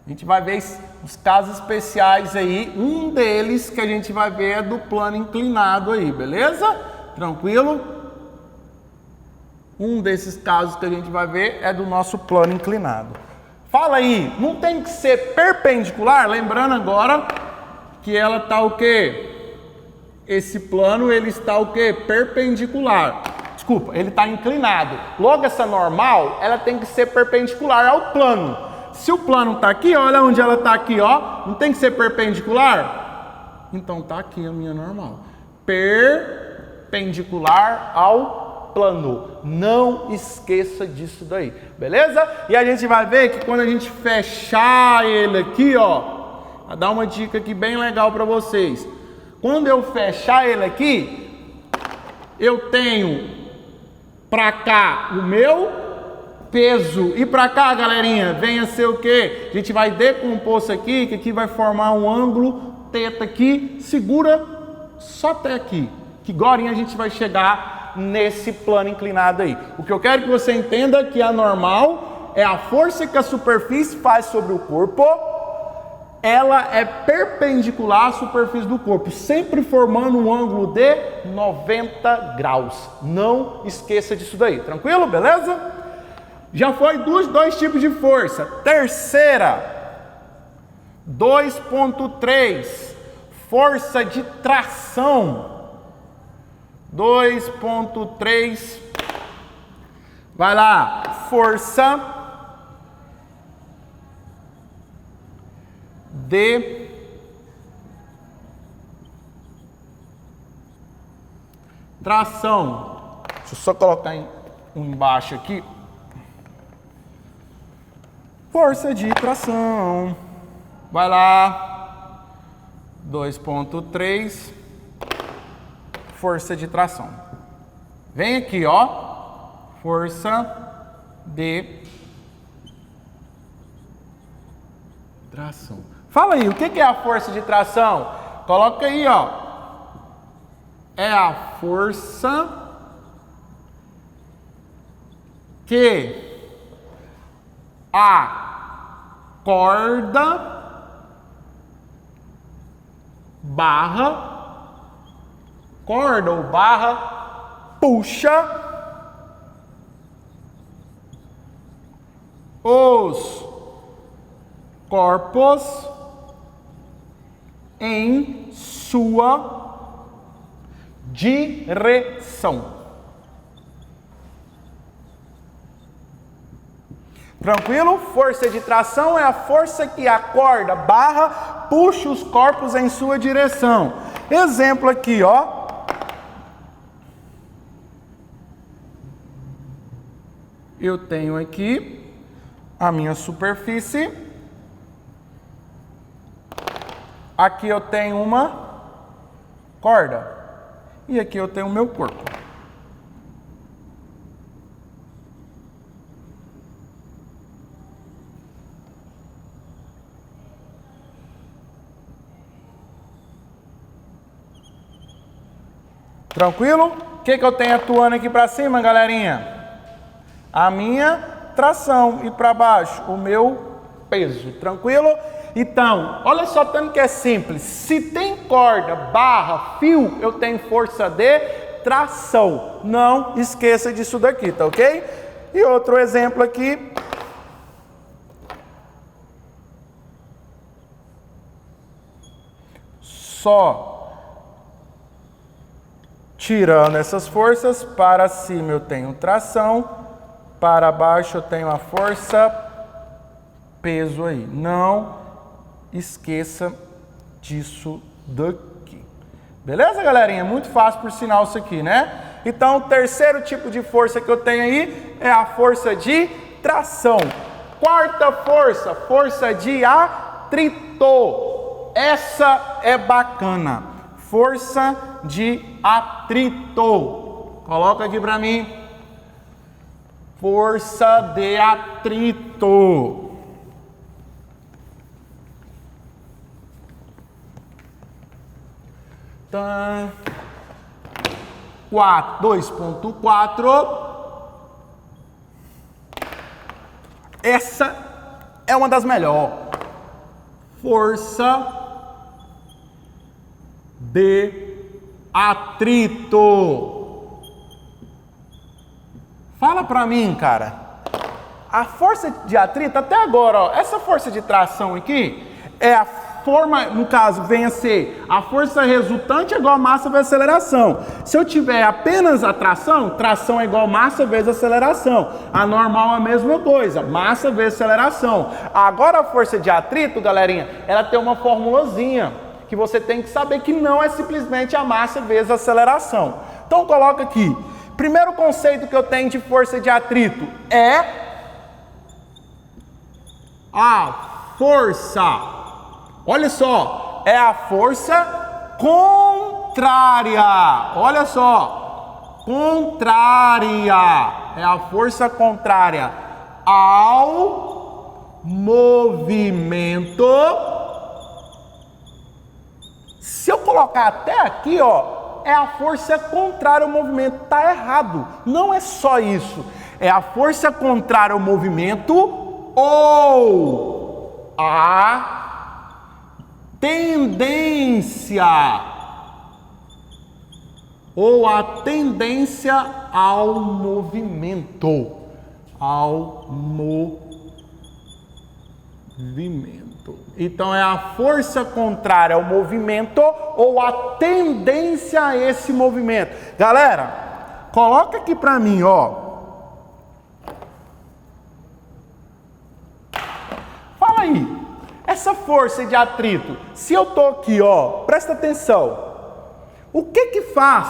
A gente vai ver os casos especiais aí. Um deles que a gente vai ver é do plano inclinado aí, beleza? Tranquilo? Um desses casos que a gente vai ver é do nosso plano inclinado. Fala aí, não tem que ser perpendicular? Lembrando agora que ela tá o quê? Esse plano, ele está o quê? Perpendicular. Desculpa, ele está inclinado. Logo, essa normal, ela tem que ser perpendicular ao plano. Se o plano está aqui, olha onde ela está aqui, ó. Não tem que ser perpendicular? Então tá aqui a minha normal. Perpendicular ao plano. Não esqueça disso daí, beleza? E a gente vai ver que quando a gente fechar ele aqui, ó, vou dar uma dica aqui bem legal para vocês. Quando eu fechar ele aqui, eu tenho para cá o meu peso. E para cá, galerinha, venha ser o quê? A gente vai decompor isso aqui, que aqui vai formar um ângulo teta aqui. Segura só até aqui, que agora a gente vai chegar nesse plano inclinado aí. O que eu quero que você entenda é que a normal é a força que a superfície faz sobre o corpo. Ela é perpendicular à superfície do corpo, sempre formando um ângulo de 90 graus. Não esqueça disso daí, tranquilo? Beleza? Já foi dois tipos de força. Terceira, 2.3, força de tração. 2.3, vai lá, força de tração. Deixa eu só colocar embaixo aqui. Força de tração. Vai lá. 2.3. Força de tração. Vem aqui, ó. Força de tração. Fala aí, o que é a força de tração? Coloca aí, ó. É a força que a corda ou barra puxa os corpos em sua direção. Tranquilo? Força de tração é a força que a corda barra puxa os corpos em sua direção. Exemplo aqui, ó. Eu tenho aqui a minha superfície. Aqui eu tenho uma corda. E aqui eu tenho o meu corpo. Tranquilo? O que eu tenho atuando aqui para cima, galerinha? A minha tração. E para baixo, o meu peso. Tranquilo? Então, olha só tanto que é simples. Se tem corda, barra, fio, eu tenho força de tração. Não esqueça disso daqui, tá ok? E outro exemplo aqui. Só tirando essas forças, para cima eu tenho tração, para baixo eu tenho a força, peso aí. Não esqueça disso daqui. Beleza, galerinha? Muito fácil por sinal isso aqui, né? Então, o terceiro tipo de força que eu tenho aí é a força de tração. Quarta força, força de atrito. Essa é bacana. Força de atrito. Coloca aqui para mim. Força de atrito. Tá. 2.4. Essa é uma das melhores. Força de atrito. Fala pra mim, cara. A força de atrito, até agora, ó, essa força de tração aqui é a forma, no caso, venha a ser a força resultante é igual a massa vezes aceleração. Se eu tiver apenas a tração, tração é igual a massa vezes aceleração. A normal é a mesma coisa, massa vezes aceleração. Agora a força de atrito, galerinha, ela tem uma formulazinha que você tem que saber que não é simplesmente a massa vezes a aceleração. Então coloca aqui. Primeiro conceito que eu tenho de força de atrito é a força. Olha só, é a força contrária. Olha só, contrária. É a força contrária ao movimento. Se eu colocar até aqui, ó, é a força contrária ao movimento. Tá errado. Não é só isso. É a força contrária ao movimento ou a tendência. Ou a tendência ao movimento. Ao movimento. Então é a força contrária ao movimento ou a tendência a esse movimento. Galera, coloca aqui pra mim, ó. Fala aí. Essa força de atrito, se eu tô aqui, ó, presta atenção. O que que faz?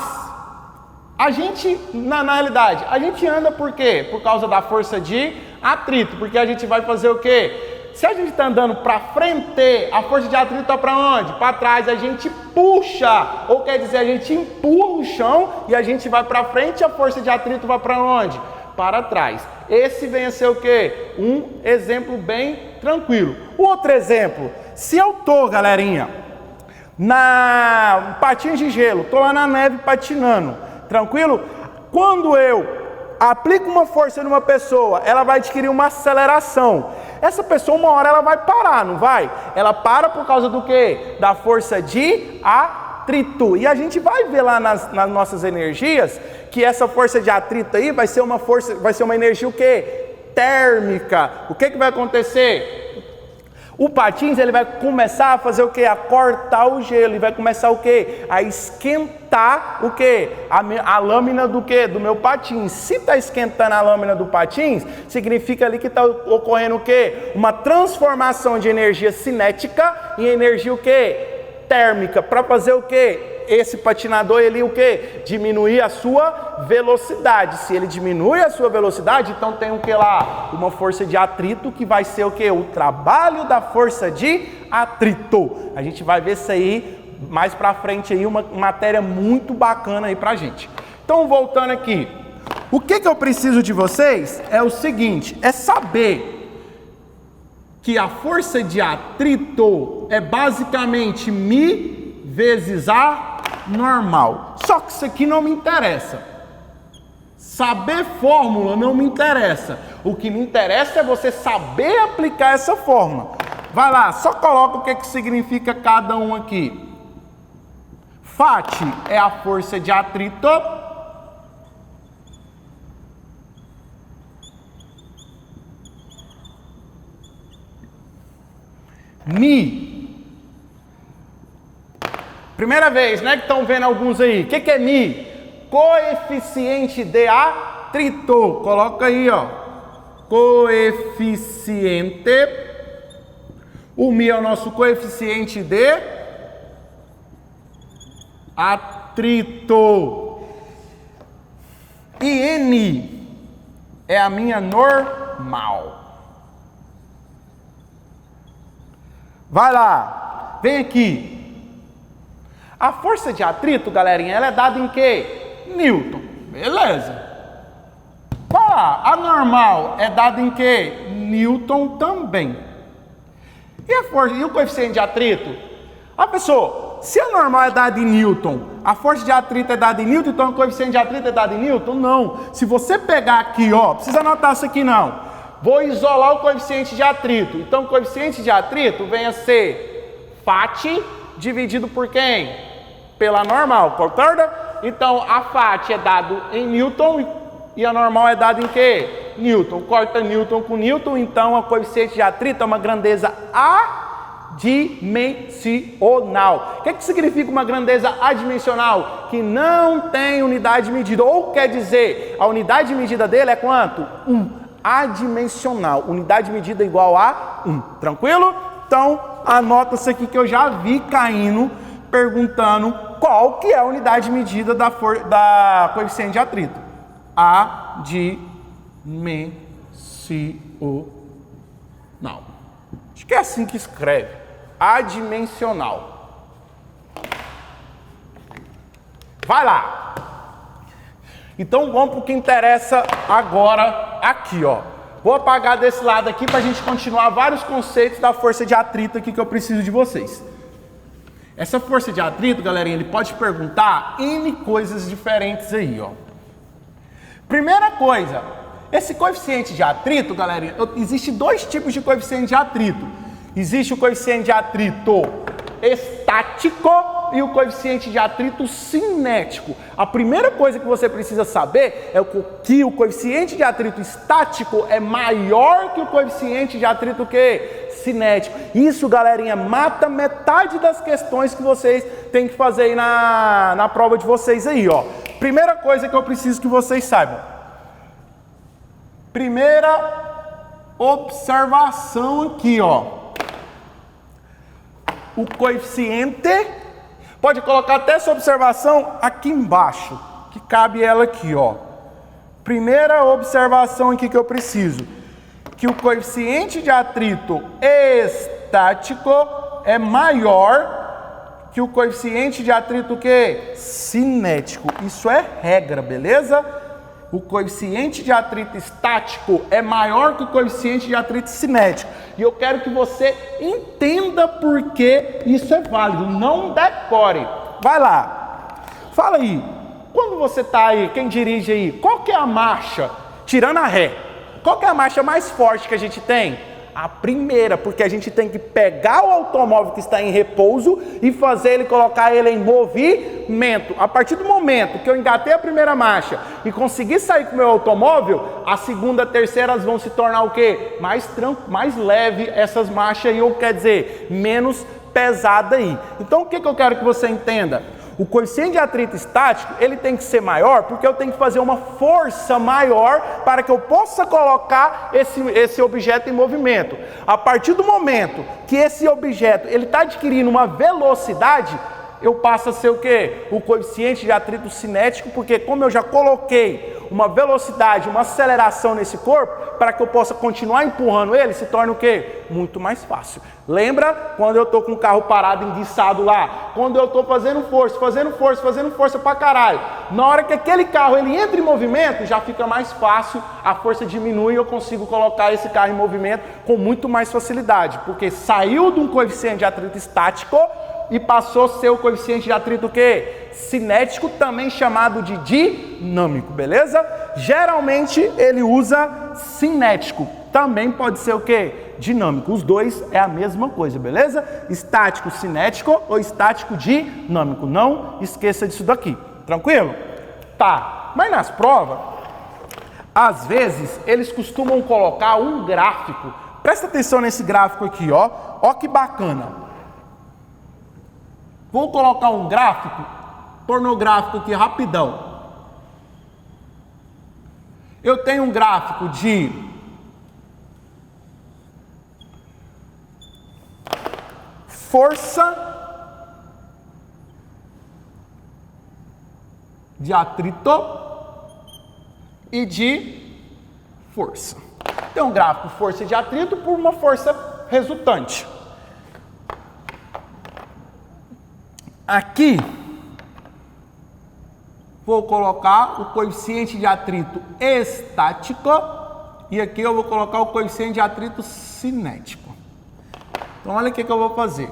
A gente, na realidade, a gente anda por quê? Por causa da força de atrito, porque a gente vai fazer o quê? Se a gente está andando para frente, a força de atrito está para onde? Para trás, a gente puxa, ou quer dizer, a gente empurra o chão e a gente vai para frente, a força de atrito vai para onde? Para trás. Esse vem a ser o quê? Um exemplo bem tranquilo. Outro exemplo, se eu tô, galerinha, na patins de gelo, tô lá na neve patinando, tranquilo? Quando eu aplico uma força numa pessoa, ela vai adquirir uma aceleração. Essa pessoa, uma hora, ela vai parar, não vai? Ela para por causa do quê? Da força de atrito. E a gente vai ver lá nas nossas energias que essa força de atrito aí vai ser uma força, vai ser uma energia o quê? Térmica. O que que vai acontecer? O patins, ele vai começar a fazer o quê? A cortar o gelo. E vai começar o quê? A esquentar o quê? A lâmina do quê? Do meu patins. Se está esquentando a lâmina do patins, significa ali que está ocorrendo o quê? Uma transformação de energia cinética em energia o quê? Térmica. Para fazer o quê? Esse patinador, ele o quê? Diminuir a sua velocidade. Se ele diminui a sua velocidade, então tem o que lá? Uma força de atrito que vai ser o quê? O trabalho da força de atrito. A gente vai ver isso aí mais pra frente aí, uma matéria muito bacana aí pra gente. Então, voltando aqui. O que eu preciso de vocês é o seguinte, é saber que a força de atrito é basicamente μ vezes A normal. Só que isso aqui não me interessa. Saber fórmula não me interessa. O que me interessa é você saber aplicar essa fórmula. Vai lá, só coloca o que significa cada um aqui. Φ é a força de atrito. Mi. Primeira vez, né, que estão vendo alguns aí. O que é Mi? Coeficiente de atrito. Coloca aí, ó. Coeficiente. O Mi é o nosso coeficiente de atrito. E N é a minha normal. Vai lá. Vem aqui. A força de atrito, galerinha, ela é dada em quê? Newton. Beleza. Vai lá, a normal é dada em quê? Newton também. E a força, e o coeficiente de atrito? Ah, pessoal, se a normal é dada em Newton, a força de atrito é dada em Newton, então o coeficiente de atrito é dado em Newton? Não. Se você pegar aqui, ó, precisa anotar isso aqui não. Vou isolar o coeficiente de atrito. Então o coeficiente de atrito vem a ser FAT dividido por quem? Pela normal, concorda? Então a FAT é dado em Newton e a normal é dada em quê? Newton. Corta Newton com Newton, então o coeficiente de atrito é uma grandeza adimensional. O que significa uma grandeza adimensional? Que não tem unidade de medida. Ou quer dizer, a unidade de medida dele é quanto? 1. Adimensional. Unidade de medida igual a 1. Tranquilo? Então, anota isso aqui que eu já vi caindo, perguntando qual que é a unidade de medida da coeficiente de atrito. Adimensional. Acho que é assim que escreve. Adimensional. Vai lá. Então vamos para o que interessa agora aqui, ó. Vou apagar desse lado aqui para a gente continuar vários conceitos da força de atrito aqui que eu preciso de vocês. Essa força de atrito, galerinha, ele pode perguntar N coisas diferentes aí, ó. Primeira coisa, esse coeficiente de atrito, galerinha, existe dois tipos de coeficiente de atrito. Existe o coeficiente de atrito estático e o coeficiente de atrito cinético. A primeira coisa que você precisa saber é que o coeficiente de atrito estático é maior que o coeficiente de atrito cinético. Isso, galerinha, mata metade das questões que vocês têm que fazer aí na prova de vocês aí, ó. Primeira coisa que eu preciso que vocês saibam. Primeira observação aqui, ó. O coeficiente, pode colocar até essa observação aqui embaixo, que cabe ela aqui, ó. Primeira observação aqui que eu preciso, que o coeficiente de atrito estático é maior que o coeficiente de atrito cinético. Isso é regra, beleza? O coeficiente de atrito estático é maior que o coeficiente de atrito cinético. E eu quero que você entenda por que isso é válido. Não decore. Vai lá. Fala aí. Quando você está aí, quem dirige aí, qual que é a marcha, tirando a ré, qual que é a marcha mais forte que a gente tem? A primeira, porque a gente tem que pegar o automóvel que está em repouso e fazer ele, colocar ele em movimento. A partir do momento que eu engatei a primeira marcha e consegui sair com o meu automóvel, a segunda, a terceira, elas vão se tornar o quê? Mais leve essas marchas aí, ou quer dizer, menos pesada aí. Então o que eu quero que você entenda? O coeficiente de atrito estático, ele tem que ser maior porque eu tenho que fazer uma força maior para que eu possa colocar esse objeto em movimento. A partir do momento que esse objeto ele está adquirindo uma velocidade, eu passo a ser o quê? O coeficiente de atrito cinético, porque como eu já coloquei uma velocidade, uma aceleração nesse corpo, para que eu possa continuar empurrando ele, se torna o quê? Muito mais fácil. Lembra quando eu estou com o carro parado, enguiçado lá? Quando eu estou fazendo força pra caralho. Na hora que aquele carro ele entra em movimento, já fica mais fácil, a força diminui e eu consigo colocar esse carro em movimento com muito mais facilidade, porque saiu de um coeficiente de atrito estático e passou a ser o coeficiente de atrito cinético, também chamado de dinâmico, beleza? Geralmente ele usa cinético, também pode ser o dinâmico. Os dois é a mesma coisa, beleza? Estático cinético ou estático dinâmico. Não esqueça disso daqui, tranquilo? Tá, mas nas provas, às vezes eles costumam colocar um gráfico. Presta atenção nesse gráfico aqui, ó. Ó que bacana. Vou colocar um gráfico pornográfico aqui rapidão. Eu tenho um gráfico de força de atrito e de força. Tem um gráfico força de atrito por uma força resultante. Aqui, vou colocar o coeficiente de atrito estático e aqui eu vou colocar o coeficiente de atrito cinético. Então olha o que eu vou fazer.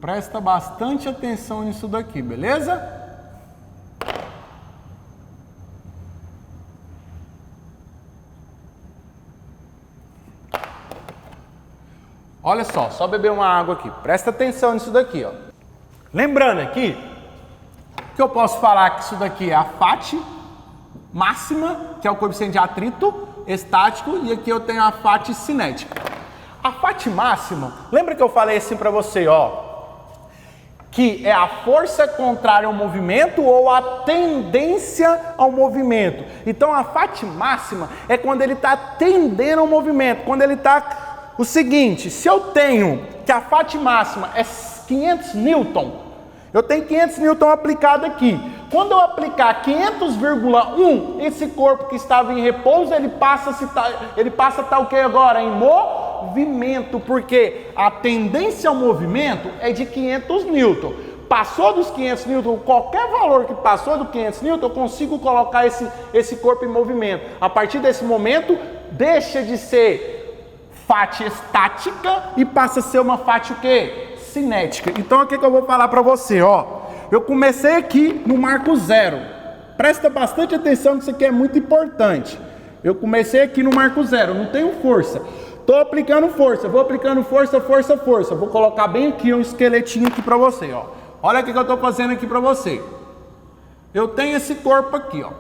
Presta bastante atenção nisso daqui, beleza? Olha só beber uma água aqui. Presta atenção nisso daqui, ó. Lembrando aqui que eu posso falar que isso daqui é a FAT máxima, que é o coeficiente de atrito estático, e aqui eu tenho a FAT cinética. A FAT máxima, lembra que eu falei assim para você, ó, que é a força contrária ao movimento ou a tendência ao movimento. Então a FAT máxima é quando ele está tendendo ao movimento, quando ele está... O seguinte, se eu tenho que a FAT máxima é 500 Newton, eu tenho 500 Newton aplicado aqui. Quando eu aplicar 500,1, esse corpo que estava em repouso, ele passa a estar o que agora? Em movimento, porque a tendência ao movimento é de 500 Newton. Passou dos 500 Newton, qualquer valor que passou do 500 Newton, eu consigo colocar esse corpo em movimento. A partir desse momento, deixa de ser FAT estática e passa a ser uma FAT o quê? Cinética. Então, o que eu vou falar para você, ó. Eu comecei aqui no marco zero. Presta bastante atenção que isso aqui é muito importante. Eu comecei aqui no marco zero, não tenho força. Estou aplicando força, vou aplicando força. Vou colocar bem aqui um esqueletinho aqui para você, ó. Olha o que eu estou fazendo aqui para você. Eu tenho esse corpo aqui, ó.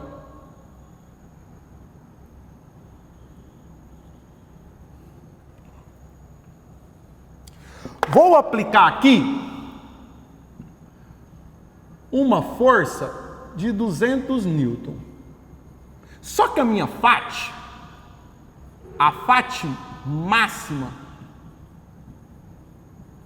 Vou aplicar aqui uma força de 200 Newton. Só que a minha FAT, a FAT máxima,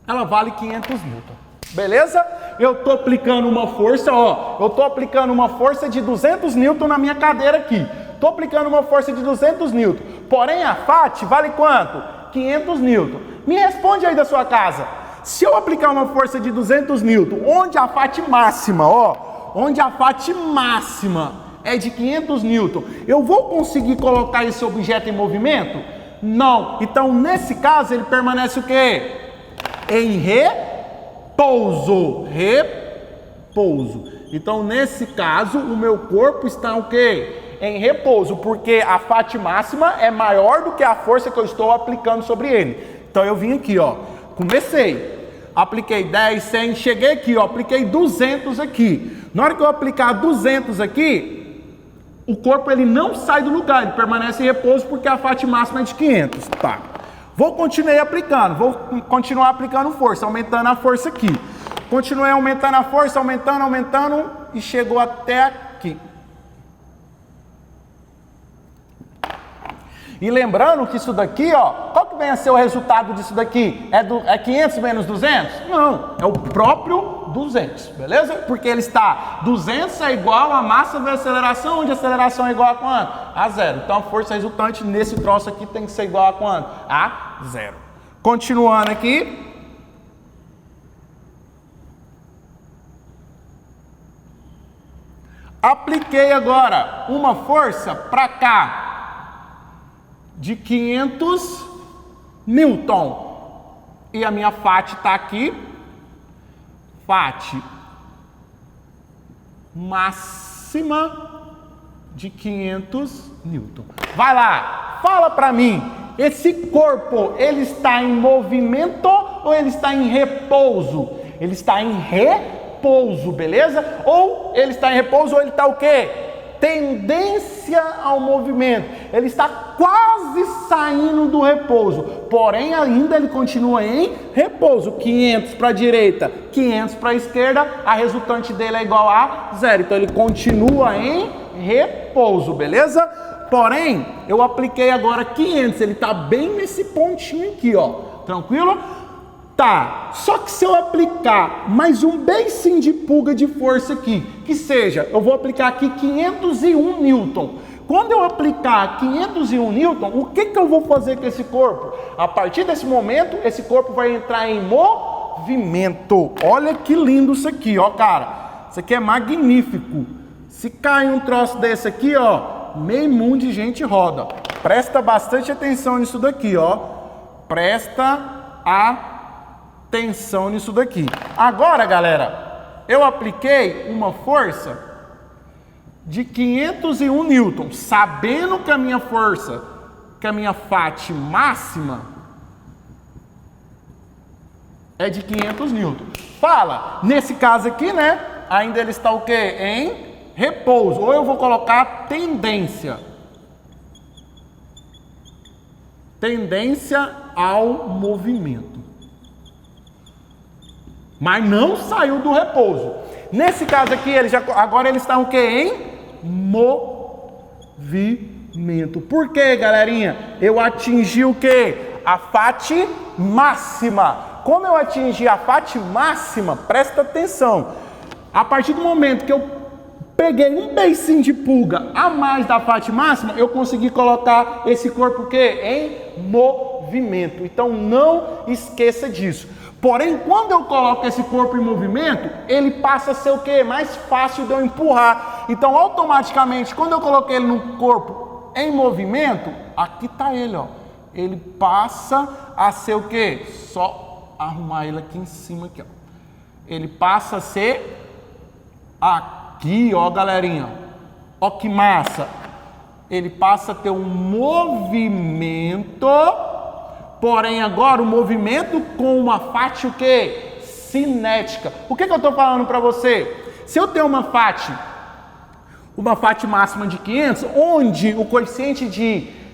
ela vale 500 Newton. Beleza? Eu estou aplicando uma força, ó. Eu estou aplicando uma força de 200 Newton na minha cadeira aqui. Estou aplicando uma força de 200 Newton. Porém, a FAT vale quanto? 500 Newton. Me responde aí da sua casa. Se eu aplicar uma força de 200 Newton, onde a FAT máxima, ó, onde a FAT máxima é de 500 Newton, eu vou conseguir colocar esse objeto em movimento? Não. Então, nesse caso, ele permanece o quê? Em repouso. Repouso. Então, nesse caso, o meu corpo está o quê? Em repouso, porque a FAT máxima é maior do que a força que eu estou aplicando sobre ele. Então eu vim aqui, ó, comecei, apliquei 10, 100, cheguei aqui, ó, apliquei 200 aqui. Na hora que eu aplicar 200 aqui, o corpo ele não sai do lugar, ele permanece em repouso porque a FAT máxima é de 500, tá? Vou continuar aplicando força, aumentando a força aqui. Continuei aumentando a força, aumentando e chegou até aqui. E lembrando que isso daqui, ó, qual que vem a ser o resultado disso daqui? É 500 menos 200? Não, é o próprio 200, beleza? Porque ele está, 200 é igual a massa vezes aceleração, onde a aceleração é igual a quanto? A zero. Então a força resultante nesse troço aqui tem que ser igual a quanto? A zero. Continuando aqui. Apliquei agora uma força para cá de 500 Newton. E a minha FAT está aqui. FAT máxima de 500 Newton. Vai lá, fala para mim. Esse corpo, ele está em movimento ou ele está em repouso? Ele está em repouso, beleza? Ou ele está em repouso ou ele está o quê? Tendência ao movimento. Ele está quase saindo do repouso, porém ainda ele continua em repouso. 500 para a direita, 500 para a esquerda, a resultante dele é igual a zero. Então ele continua em repouso, beleza? Porém, eu apliquei agora 500, ele está bem nesse pontinho aqui, ó. Tranquilo? Tá, só que se eu aplicar mais um beicinho de pulga de força aqui, que seja, eu vou aplicar aqui 501 Newton. Quando eu aplicar 501 newton, o que eu vou fazer com esse corpo? A partir desse momento, esse corpo vai entrar em movimento. Olha que lindo isso aqui, ó, cara. Isso aqui é magnífico. Se cai um troço desse aqui, ó, meio mundo de gente roda. Presta bastante atenção nisso daqui, ó. Presta atenção nisso daqui. Agora, galera, eu apliquei uma força de 501 newton, sabendo que a minha força, que a minha FAT máxima é de 500 newton. Fala, nesse caso aqui, né, ainda ele está o quê? Em repouso, ou eu vou colocar tendência. Tendência ao movimento. Mas não saiu do repouso. Nesse caso aqui, agora ele está o quê? Em movimento. Por quê, galerinha? Eu atingi o quê? A FAT máxima. Como eu atingi a FAT máxima, presta atenção. A partir do momento que eu peguei um beicinho de pulga a mais da FAT máxima, eu consegui colocar esse corpo o quê? Em movimento. Então não esqueça disso. Porém, quando eu coloco esse corpo em movimento, ele passa a ser o quê? Mais fácil de eu empurrar. Então, automaticamente, quando eu coloquei ele no corpo em movimento, aqui está ele, ó. Ele passa a ser o quê? Só arrumar ele aqui em cima, aqui, ó. Ele passa a ser aqui, ó, galerinha. Ó que massa. Ele passa a ter um movimento. Porém, agora o movimento com uma FAT o quê? Cinética. O que eu estou falando para você? Se eu tenho uma FAT máxima de 500, onde o coeficiente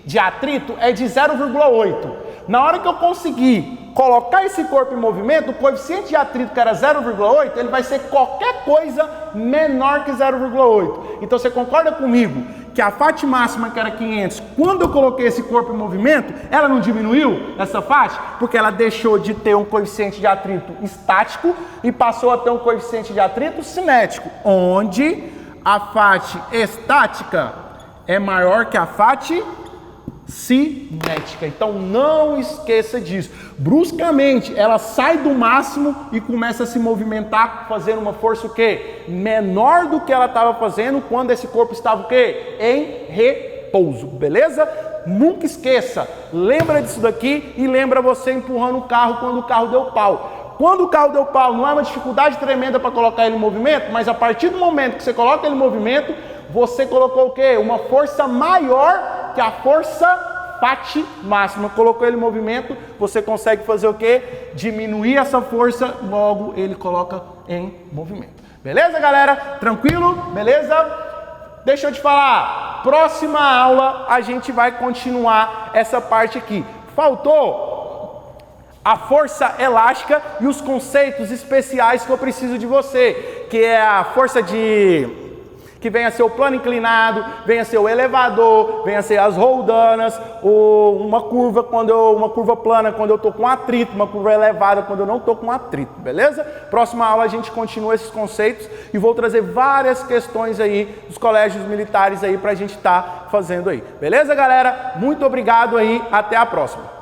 de atrito é de 0,8. Na hora que eu conseguir colocar esse corpo em movimento, o coeficiente de atrito que era 0,8, ele vai ser qualquer coisa menor que 0,8. Então você concorda comigo que a FAT máxima, que era 500, quando eu coloquei esse corpo em movimento, ela não diminuiu, essa FAT? Porque ela deixou de ter um coeficiente de atrito estático e passou a ter um coeficiente de atrito cinético, onde a FAT estática é maior que a FAT cinética. Então não esqueça disso. Bruscamente ela sai do máximo e começa a se movimentar, fazendo uma força o quê? Menor do que ela estava fazendo quando esse corpo estava o quê? Em repouso, beleza? Nunca esqueça, lembra disso daqui e lembra você empurrando o carro quando o carro deu pau. Quando o carro deu pau, não é uma dificuldade tremenda para colocar ele em movimento, mas a partir do momento que você coloca ele em movimento, você colocou o quê? Uma força maior que a força FAT máxima. Colocou ele em movimento, você consegue fazer o quê? Diminuir essa força, logo ele coloca em movimento. Beleza, galera? Tranquilo? Beleza? Deixa eu te falar, próxima aula a gente vai continuar essa parte aqui. Faltou a força elástica e os conceitos especiais que eu preciso de você, que é a força que venha a ser o plano inclinado, venha a ser o elevador, venha a ser as roldanas, ou uma curva plana quando eu estou com atrito, uma curva elevada quando eu não estou com atrito, beleza? Próxima aula a gente continua esses conceitos e vou trazer várias questões aí dos colégios militares aí para a gente estar fazendo aí, beleza, galera? Muito obrigado aí, até a próxima.